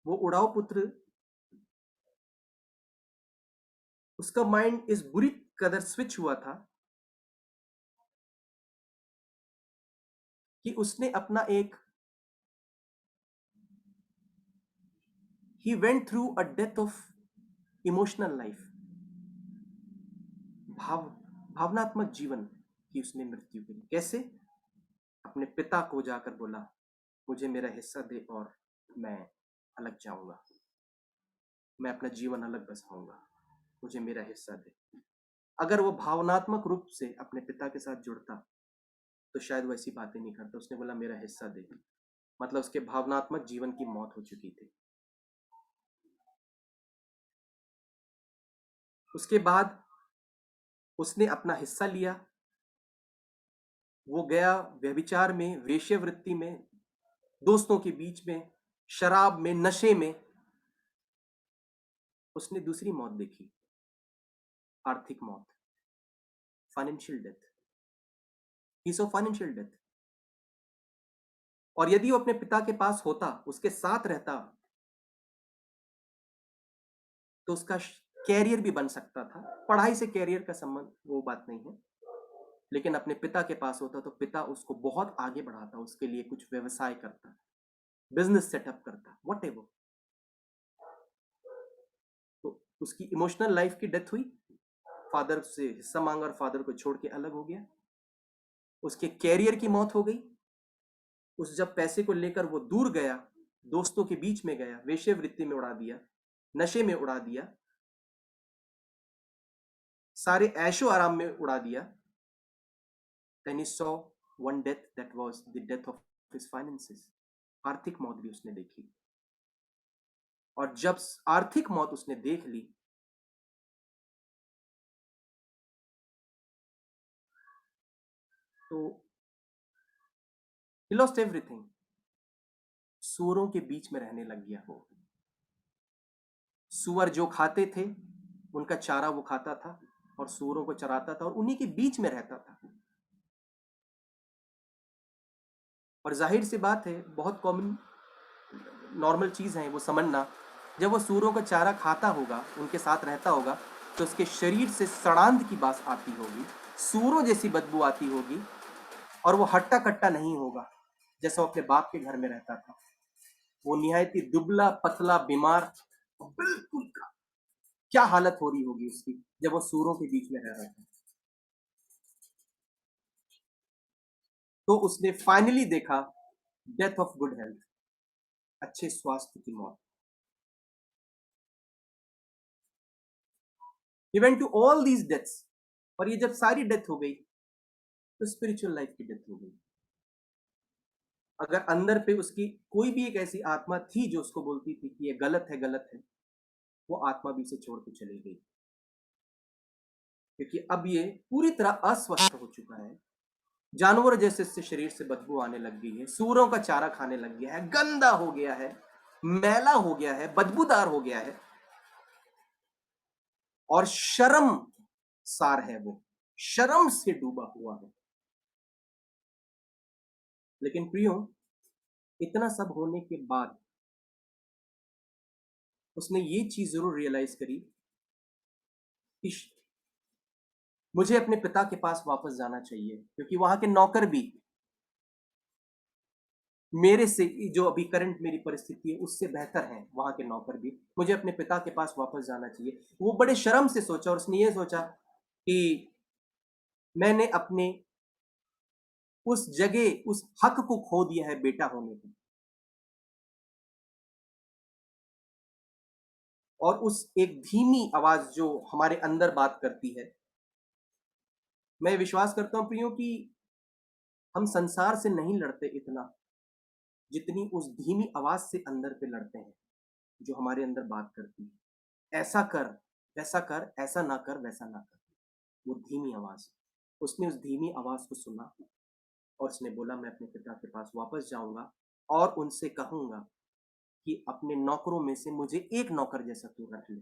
वो उड़ाऊ पुत्र, उसका माइंड इस बुरी कदर स्विच हुआ था कि उसने अपना एक, he went through a death of emotional life, भावनात्मक जीवन की उसने मृत्यु की। कैसे? अपने पिता को जाकर बोला मुझे मेरा हिस्सा दे और मैं अलग जाऊंगा, मैं अपना जीवन अलग बसाऊंगा, मुझे मेरा हिस्सा दे। अगर वो भावनात्मक रूप से अपने पिता के साथ जुड़ता तो शायद वो ऐसी बातें नहीं करता। उसने बोला मेरा हिस्सा दे, मतलब उसके भावनात्मक जीवन की मौत हो चुकी थी। उसके बाद उसने अपना हिस्सा लिया, वो गया व्यभिचार में, वेश्यावृत्ति में, दोस्तों के बीच में, शराब में, नशे में। उसने दूसरी मौत देखी, आर्थिक मौत, financial death, he saw financial death. और यदि वो अपने पिता के पास होता, उसके साथ रहता, तो उसका कैरियर भी बन सकता था। पढ़ाई से कैरियर का संबंध वो बात नहीं है, लेकिन अपने पिता के पास होता तो पिता उसको बहुत आगे बढ़ाता, उसके लिए कुछ व्यवसाय करता, बिजनेस सेटअप करता, व्हाटएवर। तो उसकी इमोशनल लाइफ की डेथ हुई, फादर से हिस्सा मांगा और फादर को छोड़ के अलग हो गया। उसके कैरियर की मौत हो गई। उस जब पैसे को लेकर वो दूर गया, दोस्तों के बीच में गया, वेश्यावृत्ति में उड़ा दिया, नशे में उड़ा दिया, सारे ऐशो आराम में उड़ा दिया। Then he saw one death, that was the death of his finances. आर्थिक मौत भी उसने देखी। और जब आर्थिक मौत उसने देख ली, तो he lost everything. सूअरों के बीच में रहने लग गया वो। सूअर जो खाते थे उनका चारा वो खाता था और सूअरों को चराता था और उन्हीं के बीच में रहता था। और जाहिर सी बात है, बहुत कॉमन नॉर्मल चीज है वो समझना, जब वो सूअरों का चारा खाता होगा, उनके साथ रहता होगा, तो उसके शरीर से सड़ांध की बात आती होगी, सूअरों जैसी बदबू आती होगी, और वो हट्टा कट्टा नहीं होगा जैसा वो अपने बाप के घर में रहता था। वो निहायत ही दुबला पतला बीमार, बिल्कुल क्या हालत हो रही होगी उसकी जब वो सूअरों के बीच में रह रहा था। तो उसने फाइनली देखा डेथ ऑफ गुड हेल्थ, अच्छे स्वास्थ्य की मौत। He went to all these deaths, और ये जब सारी डेथ हो गई तो स्पिरिचुअल लाइफ की डेथ हो गई। अगर अंदर पे उसकी कोई भी एक ऐसी आत्मा थी जो उसको बोलती थी कि ये गलत है, गलत है, वो आत्मा भी इसे छोड़ के चली गई, क्योंकि अब ये पूरी तरह अस्वस्थ हो चुका है। जानवर जैसे इससे शरीर से बदबू आने लग गई है, सूअरों का चारा खाने लग गया है, गंदा हो गया है, मैला हो गया है, बदबूदार हो गया है, और शर्म सार है, वो शर्म से डूबा हुआ है। लेकिन प्रियो, इतना सब होने के बाद उसने ये चीज जरूर रियलाइज करी कि मुझे अपने पिता के पास वापस जाना चाहिए, क्योंकि वहां के नौकर भी मेरे से, जो अभी करंट मेरी परिस्थिति है उससे बेहतर हैं, वहां के नौकर भी, मुझे अपने पिता के पास वापस जाना चाहिए। वो बड़े शर्म से सोचा और उसने ये सोचा कि मैंने अपने उस जगह उस हक को खो दिया है बेटा होने का, और उस एक धीमी आवाज जो हमारे अंदर बात करती है, मैं विश्वास करता हूं प्रियो कि हम संसार से नहीं लड़ते इतना जितनी उस धीमी आवाज से अंदर पे लड़ते हैं जो हमारे अंदर बात करती है, ऐसा कर वैसा कर, ऐसा ना कर वैसा ना कर। वो धीमी आवाज, उसने उस धीमी आवाज को सुना और उसने बोला मैं अपने पिता के पास वापस जाऊंगा और उनसे कहूंगा कि अपने नौकरों में से मुझे एक नौकर जैसा तू रख ले।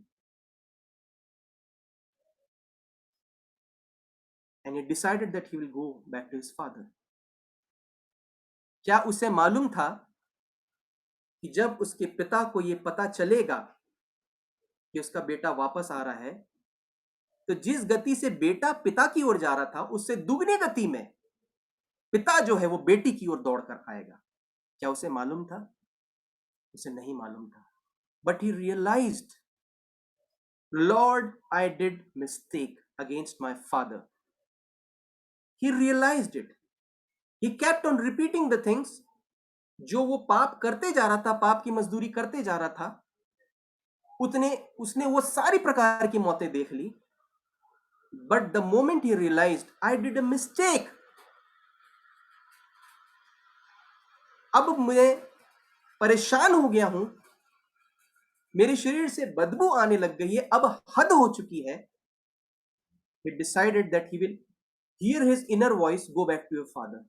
And he decided that he will go back to his father. क्या उसे मालूम था कि जब उसके पिता को यह पता चलेगा कि उसका बेटा वापस आ रहा है, तो जिस गति से बेटा पिता की ओर जा रहा था उससे दुगनी गति में पिता जो है वो बेटी की ओर दौड़ कर आएगा? क्या उसे मालूम था? उसे नहीं मालूम था। But he realised, Lord I did mistake against my father. He realised it. He kept on repeating the things. जो वो पाप करते जा रहा था, पाप की मजदूरी करते जा रहा था, उसने वो सारी प्रकार की मौतें देख ली। But the moment he realised I did a mistake, अब मैं परेशान हो गया हूं, मेरे शरीर से बदबू आने लग गई है, अब हद हो चुकी है। He decided that he will hear his inner voice, go back to your father.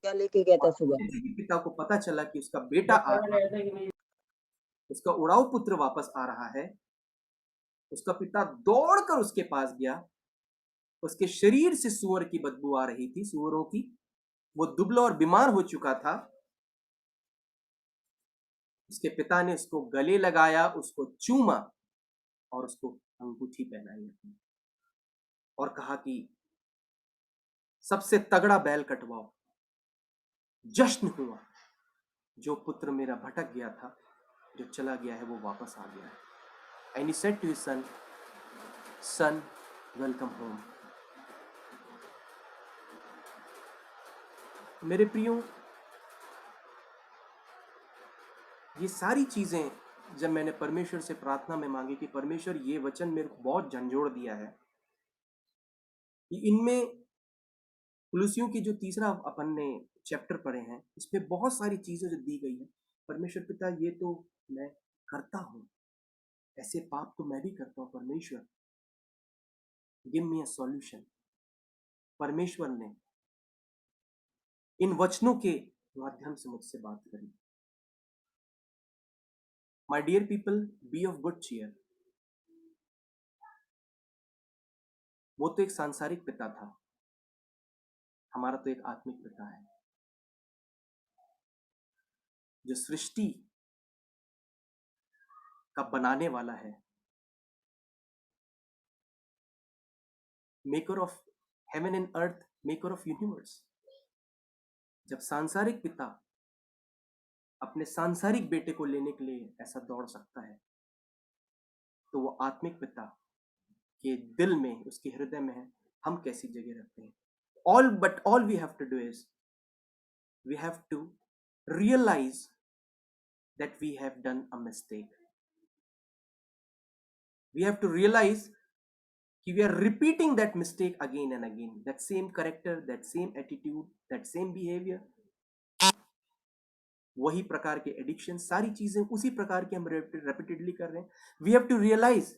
क्या लेके गया था सुबह? पिता को पता चला कि उसका बेटा आ रहा है, उसका उड़ाऊ पुत्र वापस आ रहा है। उसका पिता दौड़कर उसके पास गया। उसके शरीर से सूअर की बदबू आ रही थी, सूअरों की। वो दुबला और बीमार हो चुका था। उसके पिता ने उसको गले लगाया, उसको चूमा और उसको अंगूठी पहनाई और कहा कि सबसे तगड़ा बैल कटवाओ, जश्न हुआ। जो पुत्र मेरा भटक गया था, जो चला गया है, वो वापस आ गया है। And he said to his son, son, welcome home. मेरे प्रियो, ये सारी चीजें जब मैंने परमेश्वर से प्रार्थना में मांगी कि परमेश्वर ये वचन मेरे को बहुत झंझोड़ दिया है कि इनमें कुलुसियों की जो तीसरा अपन ने चैप्टर पढ़े हैं, इसमें बहुत सारी चीजें जो दी गई है। परमेश्वर पिता, ये तो मैं करता हूं, ऐसे पाप तो मैं भी करता हूं। परमेश्वर, गिव मी अ सॉल्यूशन। परमेश्वर ने इन वचनों के माध्यम से मुझसे बात करी। My dear people, be of good cheer. वो तो एक सांसारिक पिता था, हमारा तो एक आत्मिक पिता है जो सृष्टि का बनाने वाला है, maker of heaven and earth, maker of universe. जब सांसारिक पिता अपने सांसारिक बेटे को लेने के लिए ऐसा दौड़ सकता है, तो वो आत्मिक पिता के दिल में, उसके हृदय में है, हम कैसी जगह रखते हैं। all we have to do is we have to realize that we have done a mistake. We have to realize that we are repeating that mistake again and again, that same character, that same attitude, that same behavior, वही प्रकार के addiction, सारी चीजें उसी प्रकार की हम repeatedly कर रहे हैं। We have to realise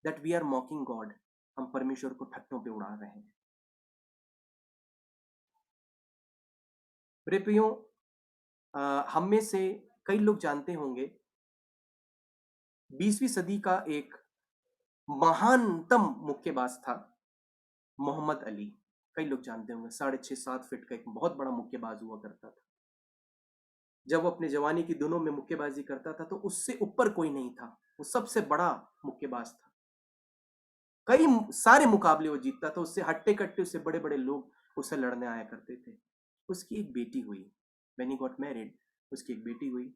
that we are mocking God. हम परमेश्वर को ठट्टों पे उड़ा रहे हैं। मेरे प्रियो, हम में से कई लोग जानते होंगे 20वीं सदी का एक महानतम मुक्केबाज था मोहम्मद अली। कई लोग जानते होंगे, 6.5-7 फीट का एक बहुत बड़ा मुक्केबाज हुआ करता था। जब वो अपने जवानी की दिनों में मुक्केबाजी करता था तो उससे ऊपर कोई नहीं था, वो सबसे बड़ा मुक्केबाज था। कई सारे मुकाबले वो जीतता था, उससे हट्टे कट्टे उससे बड़े बड़े लोग उससे लड़ने आया करते थे। उसकी एक बेटी हुई, व्हेन ही गॉट मैरिड, उसकी एक बेटी हुई।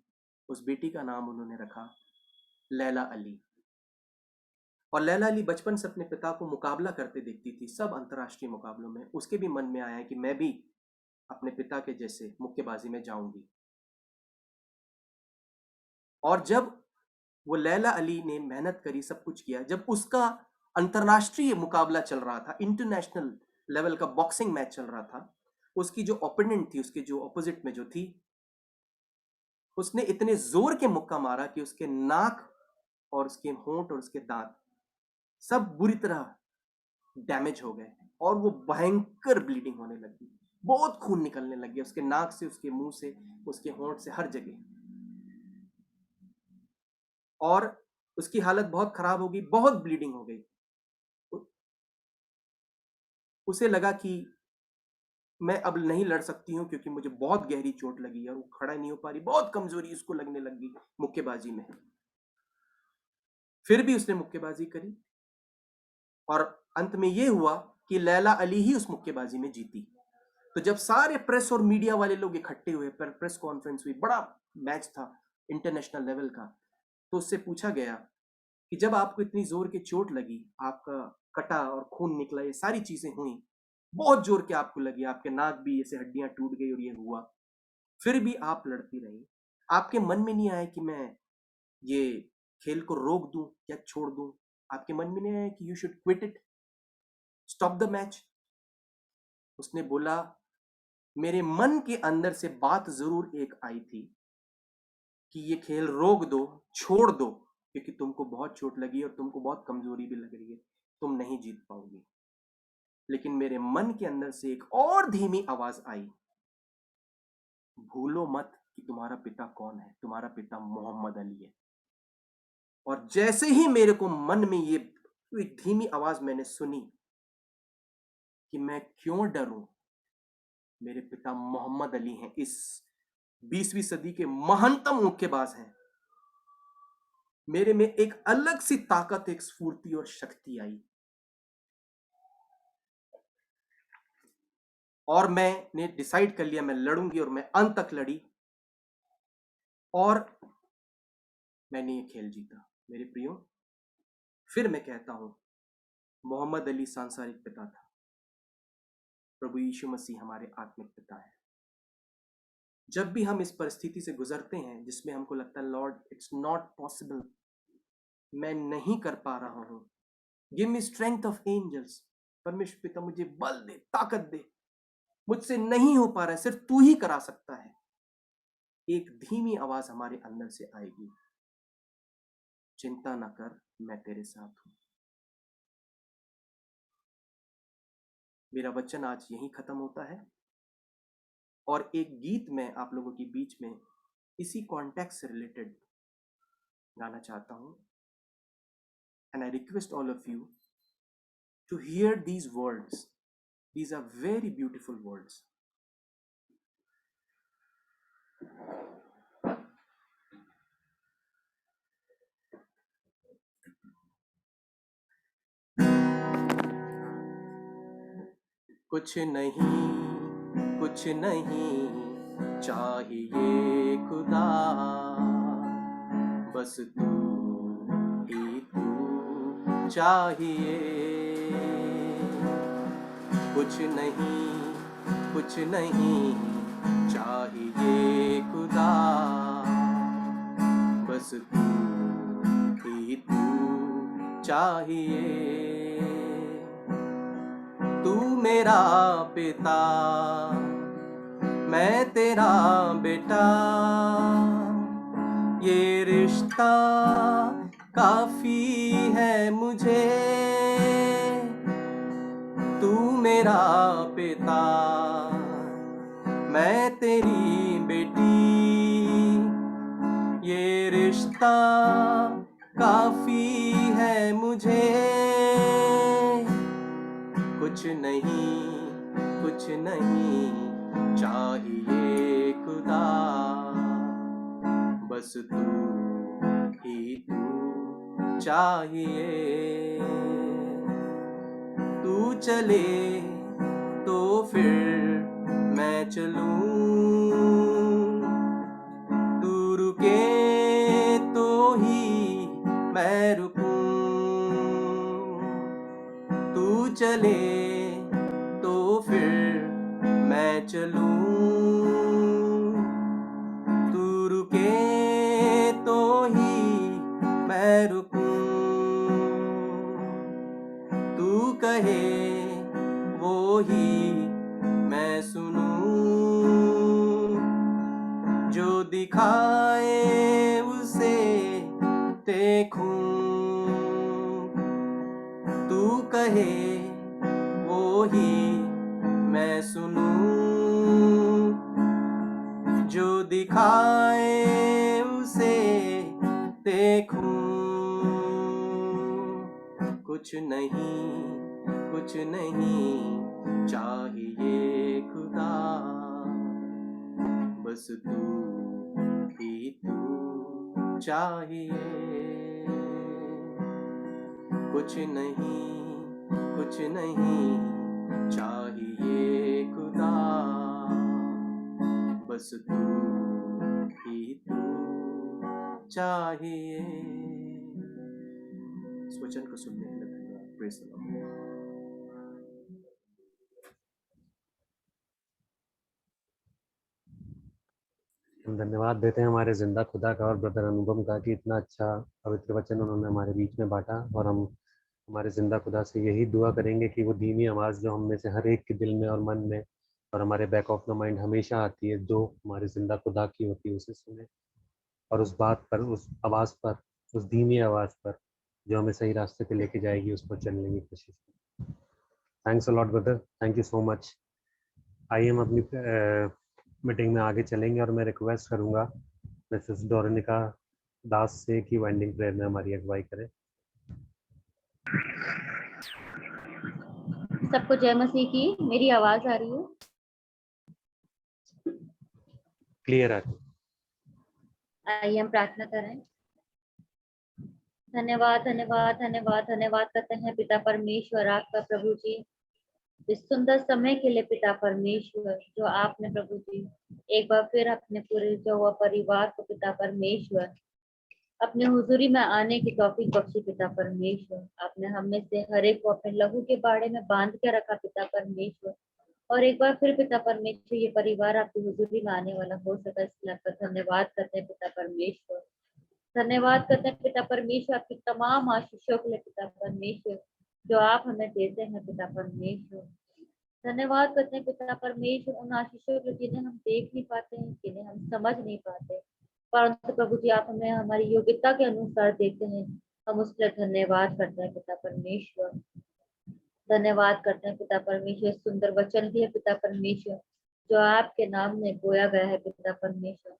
उस बेटी का नाम उन्होंने रखा लैला अली। और लैला अली बचपन से अपने पिता को मुकाबला करते देखती थी, सब अंतर्राष्ट्रीय मुकाबलों में। उसके भी मन में आया कि मैं भी अपने पिता के जैसे मुक्केबाजी में जाऊंगी। और जब वो लैला अली ने मेहनत करी, सब कुछ किया, जब उसका अंतर्राष्ट्रीय मुकाबला चल रहा था, इंटरनेशनल लेवल का बॉक्सिंग मैच चल रहा था, उसकी जो ओपोनेंट थी, उसके जो ऑपोजिट में जो थी, उसने इतने जोर के मुक्का मारा कि उसके नाक और उसके होंठ और उसके दांत सब बुरी तरह डैमेज हो गए और वो भयंकर ब्लीडिंग होने लगी, बहुत खून निकलने लग गया उसके नाक से, उसके मुंह से, उसके होंठ से, हर जगह। और उसकी हालत बहुत खराब हो गई, बहुत ब्लीडिंग हो गई। उसे लगा कि मैं अब नहीं लड़ सकती हूँ क्योंकि मुझे बहुत गहरी चोट लगी है, और वो खड़ा नहीं हो पा रही, बहुत कमजोरी उसको लगने लगी मुक्केबाजी में। फिर भी उसने मुक्केबाजी करी और अंत में यह हुआ कि लैला अली ही उस मुक्केबाजी में जीती। तो जब सारे प्रेस और मीडिया वाले लोग इकट्ठे हुए, प्रेस कॉन्फ्रेंस हुई, बड़ा मैच था इंटरनेशनल लेवल का, तो उससे पूछा गया कि जब आपको इतनी जोर की चोट लगी, आपका कटा और खून निकला, ये सारी चीजें हुई, बहुत जोर के आपको लगी, आपके नाक भी ऐसे हड्डियां टूट गई और ये हुआ, फिर भी आप लड़ती रही, आपके मन में नहीं आया कि मैं ये खेल को रोक दूं या छोड़ दूं? आपके मन में नहीं आया कि you should quit it, stop the match? उसने बोला, मेरे मन के अंदर से बात जरूर एक आई थी कि ये खेल रोक दो, छोड़ दो, क्योंकि तुमको बहुत चोट लगी और तुमको बहुत कमजोरी भी लग रही है, तुम नहीं जीत पाओगे। लेकिन मेरे मन के अंदर से एक और धीमी आवाज आई, भूलो मत कि तुम्हारा पिता कौन है, तुम्हारा पिता मोहम्मद अली है। और जैसे ही मेरे को मन में ये एक धीमी आवाज मैंने सुनी कि मैं क्यों डरूं, मेरे पिता मोहम्मद अली हैं, इस 20वीं सदी के महानतम मुक्केबाज हैं। मेरे में एक अलग सी ताकत, एक स्फूर्ति और शक्ति आई, और मैंने डिसाइड कर लिया मैं लड़ूंगी, और मैं अंत तक लड़ी और मैंने ये खेल जीता। मेरे प्रियो, फिर मैं कहता हूं, मोहम्मद अली सांसारिक पिता था, प्रभु यीशु मसीह हमारे आत्मिक पिता है। जब भी हम इस परिस्थिति से गुजरते हैं जिसमें हमको लगता है लॉर्ड इट्स नॉट पॉसिबल, मैं नहीं कर पा रहा हूं, give me strength of angels, परमेश्वर पिता मुझे बल दे, ताकत दे, मुझसे नहीं हो पा रहा है, सिर्फ तू ही करा सकता है, एक धीमी आवाज हमारे अंदर से आएगी, चिंता ना कर, मैं तेरे साथ हूं। मेरा वचन आज यहीं खत्म होता है, और एक गीत में आप लोगों के बीच में इसी कॉन्टेक्स्ट से रिलेटेड गाना चाहता हूं। And I request all of you to hear these words. These are very beautiful words. कुछ नहीं चाहिए खुदा, बस तू ही तू चाहिए। कुछ नहीं चाहिए खुदा, बस तू ही तू चाहिए। तू मेरा पिता, मैं तेरा बेटा, ये रिश्ता काफी है मुझे। तू मेरा पिता, मैं तेरी बेटी, ये रिश्ता काफी है मुझे। कुछ नहीं चाहिए खुदा, बस तू ही तू चाहिए। तू चले तो फिर मैं चलूं, तू रुके तो ही मैं रुकूं। तू चले तो फिर मैं चलूं, तू रुके तो ही मैं रुकूं। तू कहे वो ही मैं सुनूं, जो दिखाए उसे देखूं। तू कहे वो ही मैं सुनूं, जो दिखाए उसे देखूं। कुछ नहीं चाहिए खुदा, बस तू ही तू चाहिए। कुछ नहीं चाहिए खुदा, बस तू ही तू चाहिए। इस वचन को सुनने के लिए धन्यवाद। Praise the Lord. हम धन्यवाद देते हैं हमारे जिंदा खुदा का और ब्रदर अनुपम का कि इतना अच्छा पवित्र वचन उन्होंने हमारे बीच में बांटा। और हम हमारे जिंदा खुदा से यही दुआ करेंगे कि वो धीमी आवाज़ जो हम में से हर एक के दिल में और मन में और हमारे बैक ऑफ द माइंड हमेशा आती है, जो हमारे जिंदा खुदा की होती है, उसे सुने और उस बात पर, उस आवाज़ पर, उस धीमी आवाज़ पर जो हमें सही रास्ते पे लेके जाएगी, उस पर चलने की कोशिश करें। Thanks a lot brother, thank you so much. आइए हम अपनी मीटिंग में आगे चलेंगे और मैं रिक्वेस्ट करूंगा मिसेस डोरनिका दास से कि वाइंडिंग प्रेयर में हमारी अगुवाई करें। सबको जय मसीह की। मेरी आवाज आ रही है? क्लियर है? आइए हम प्रार्थना करें। धन्यवाद धन्यवाद धन्यवाद धन्यवाद करते हैं पिता परमेश्वर आपका प्रभु जी, इस सुंदर समय के लिए पिता परमेश्वर, जो आपने प्रभु जी एक बार फिर अपने पूरे जो हुआ परिवार को पिता परमेश्वर अपने हुजूरी में आने की तौफीक बख्शी पिता परमेश्वर। आपने हमें से हर एक को अपने लहू के बाड़े में बांध के रखा पिता परमेश्वर, और एक बार फिर पिता परमेश्वर ये परिवार आपकी हुजूरी में आने वाला हो सका, इसलिए आपका धन्यवाद करते हैं पिता परमेश्वर। धन्यवाद करते हैं पिता परमेश्वर आपकी तमाम आशीषों के लिए पिता परमेश्वर, जो आप हमें देते हैं पिता परमेश्वर। धन्यवाद करते हैं पिता परमेश्वर उन आशीषों के लिए जिन्हें हम देख नहीं पाते हैं, जिन्हें हम समझ नहीं पाते, परंतु प्रभु जी आप हमें हमारी योग्यता के अनुसार देते हैं। हम उसके लिए धन्यवाद करते हैं पिता परमेश्वर। धन्यवाद करते हैं पिता परमेश्वर सुंदर वचन के लिए पिता परमेश्वर, जो आपके नाम में बोया गया है पिता परमेश्वर।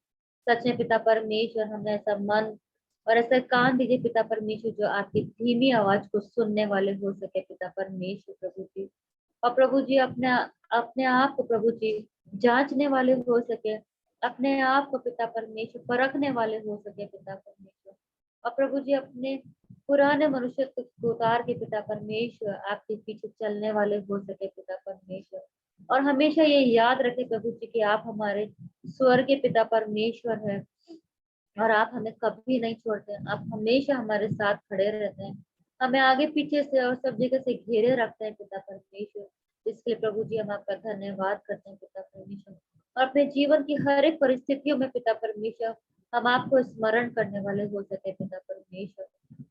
सच में पिता परमेश्वर हमें ऐसा मन और ऐसा कान दीजिए पिता परमेश्वर, जो आपकी धीमी आवाज को सुनने वाले हो सके पिता परमेश्वर प्रभु जी। और प्रभु जी अपने आप को प्रभु जी जांचने वाले हो सके, अपने आप को पिता परमेश्वर परखने वाले हो सके पिता परमेश्वर। और प्रभु जी अपने पुराने मनुष्य को उतार के पिता परमेश्वर आपके पीछे चलने वाले हो सके पिता परमेश्वर। और हमेशा ये याद रखे प्रभु जी कि आप हमारे स्वर्गीय पिता परमेश्वर है, और आप हमें कभी नहीं छोड़ते, आप हमेशा हमारे साथ खड़े रहते हैं, हमें आगे पीछे से और सब जगह से घेरे रखते हैं पिता परमेश्वर। इसलिए प्रभु जी हम आपका धन्यवाद करते हैं पिता परमेश्वर। और अपने जीवन की हर एक परिस्थितियों में पिता परमेश्वर हम आपको स्मरण करने वाले हो सके पिता परमेश्वर।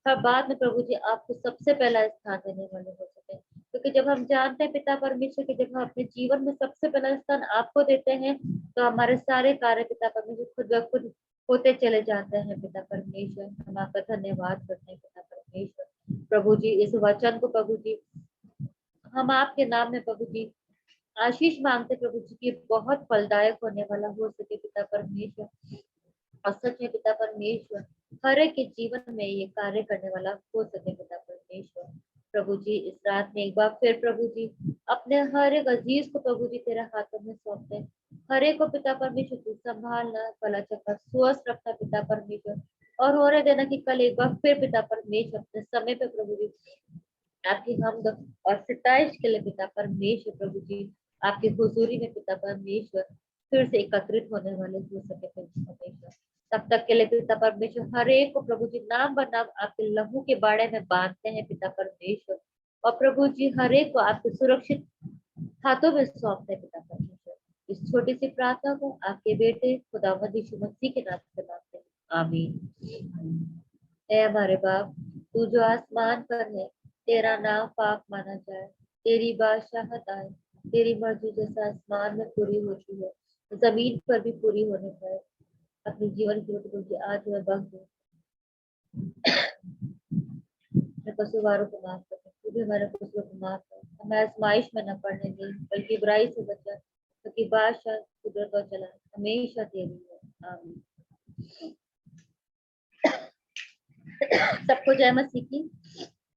हर बात में प्रभु जी आपको सबसे पहला स्थान देने वाले हो सके, क्योंकि जब हम जानते हैं पिता परमेश्वर कि जब हम अपने जीवन में सबसे पहला स्थान आपको देते हैं, तो हमारे सारे कार्य पिता परमेश्वर खुद ब खुद होते चले जाते हैं पिता परमेश्वर। हम आपका धन्यवाद करते हैं पिता परमेश्वर। प्रभु जी इस वचन को प्रभु जी हम आपके नाम में प्रभु जी आशीष मांगते प्रभु जी की बहुत फलदायक होने वाला हो सके पिता परमेश्वर। और सच में पिता परमेश्वर हर एक के जीवन में ये कार्य करने वाला हो सके पिता परमेश्वर। प्रभु जी इस रात में एक बार फिर प्रभु जी अपने हर एक अजीज को प्रभु जी तेरे हाथों में सौंपते, हर एक को पिता परमेश्वर तू संभालना, भला चक्कर स्वस्थ रखना पिता परमेश्वर, और होने देना कि कल एक बार फिर पिता परमेश्वर अपने समय पे प्रभु जी आपकी हमद और सिताइश के लिए पिता परमेश्वर प्रभु जी आपकी हुजूरी में पिता परमेश्वर फिर से एकत्रित होने वाले हो सके परमेश्वर। तब तक के लिए पिता परमेश्वर हर एक को प्रभु जी नाम ब नाम आपके लहू के बाड़े में बांधते हैं पिता परमेश्वर, और प्रभु जी हर एक को आपके सुरक्षित हाथों में सौंपते हैं पिता परमेश्वर। इस छोटी सी प्रार्थना को आपके बेटे खुदावंद यीशु मसीह के नाम से मांगते हैं, आमीन। ऐ हमारे बाप, तू जो आसमान पर है, तेरा नाम पाक माना जाए, तेरी बादशाहत आए, तेरी मर्जी जैसा आसमान में पूरी होती है जमीन पर भी पूरी होने पाए। अपने जीवन की रोटी आज मैं बंद हूँ, कसूरवारों को माफ कर, तू भी हमारे कसूरों को माफ कर, हमें आजमाइश में न पड़ने दे बल्कि बुराई से बचा, क्योंकि बादशाह कुदरत और चला हमेशा तेरी है, आमीन। सबको जय मसीह की।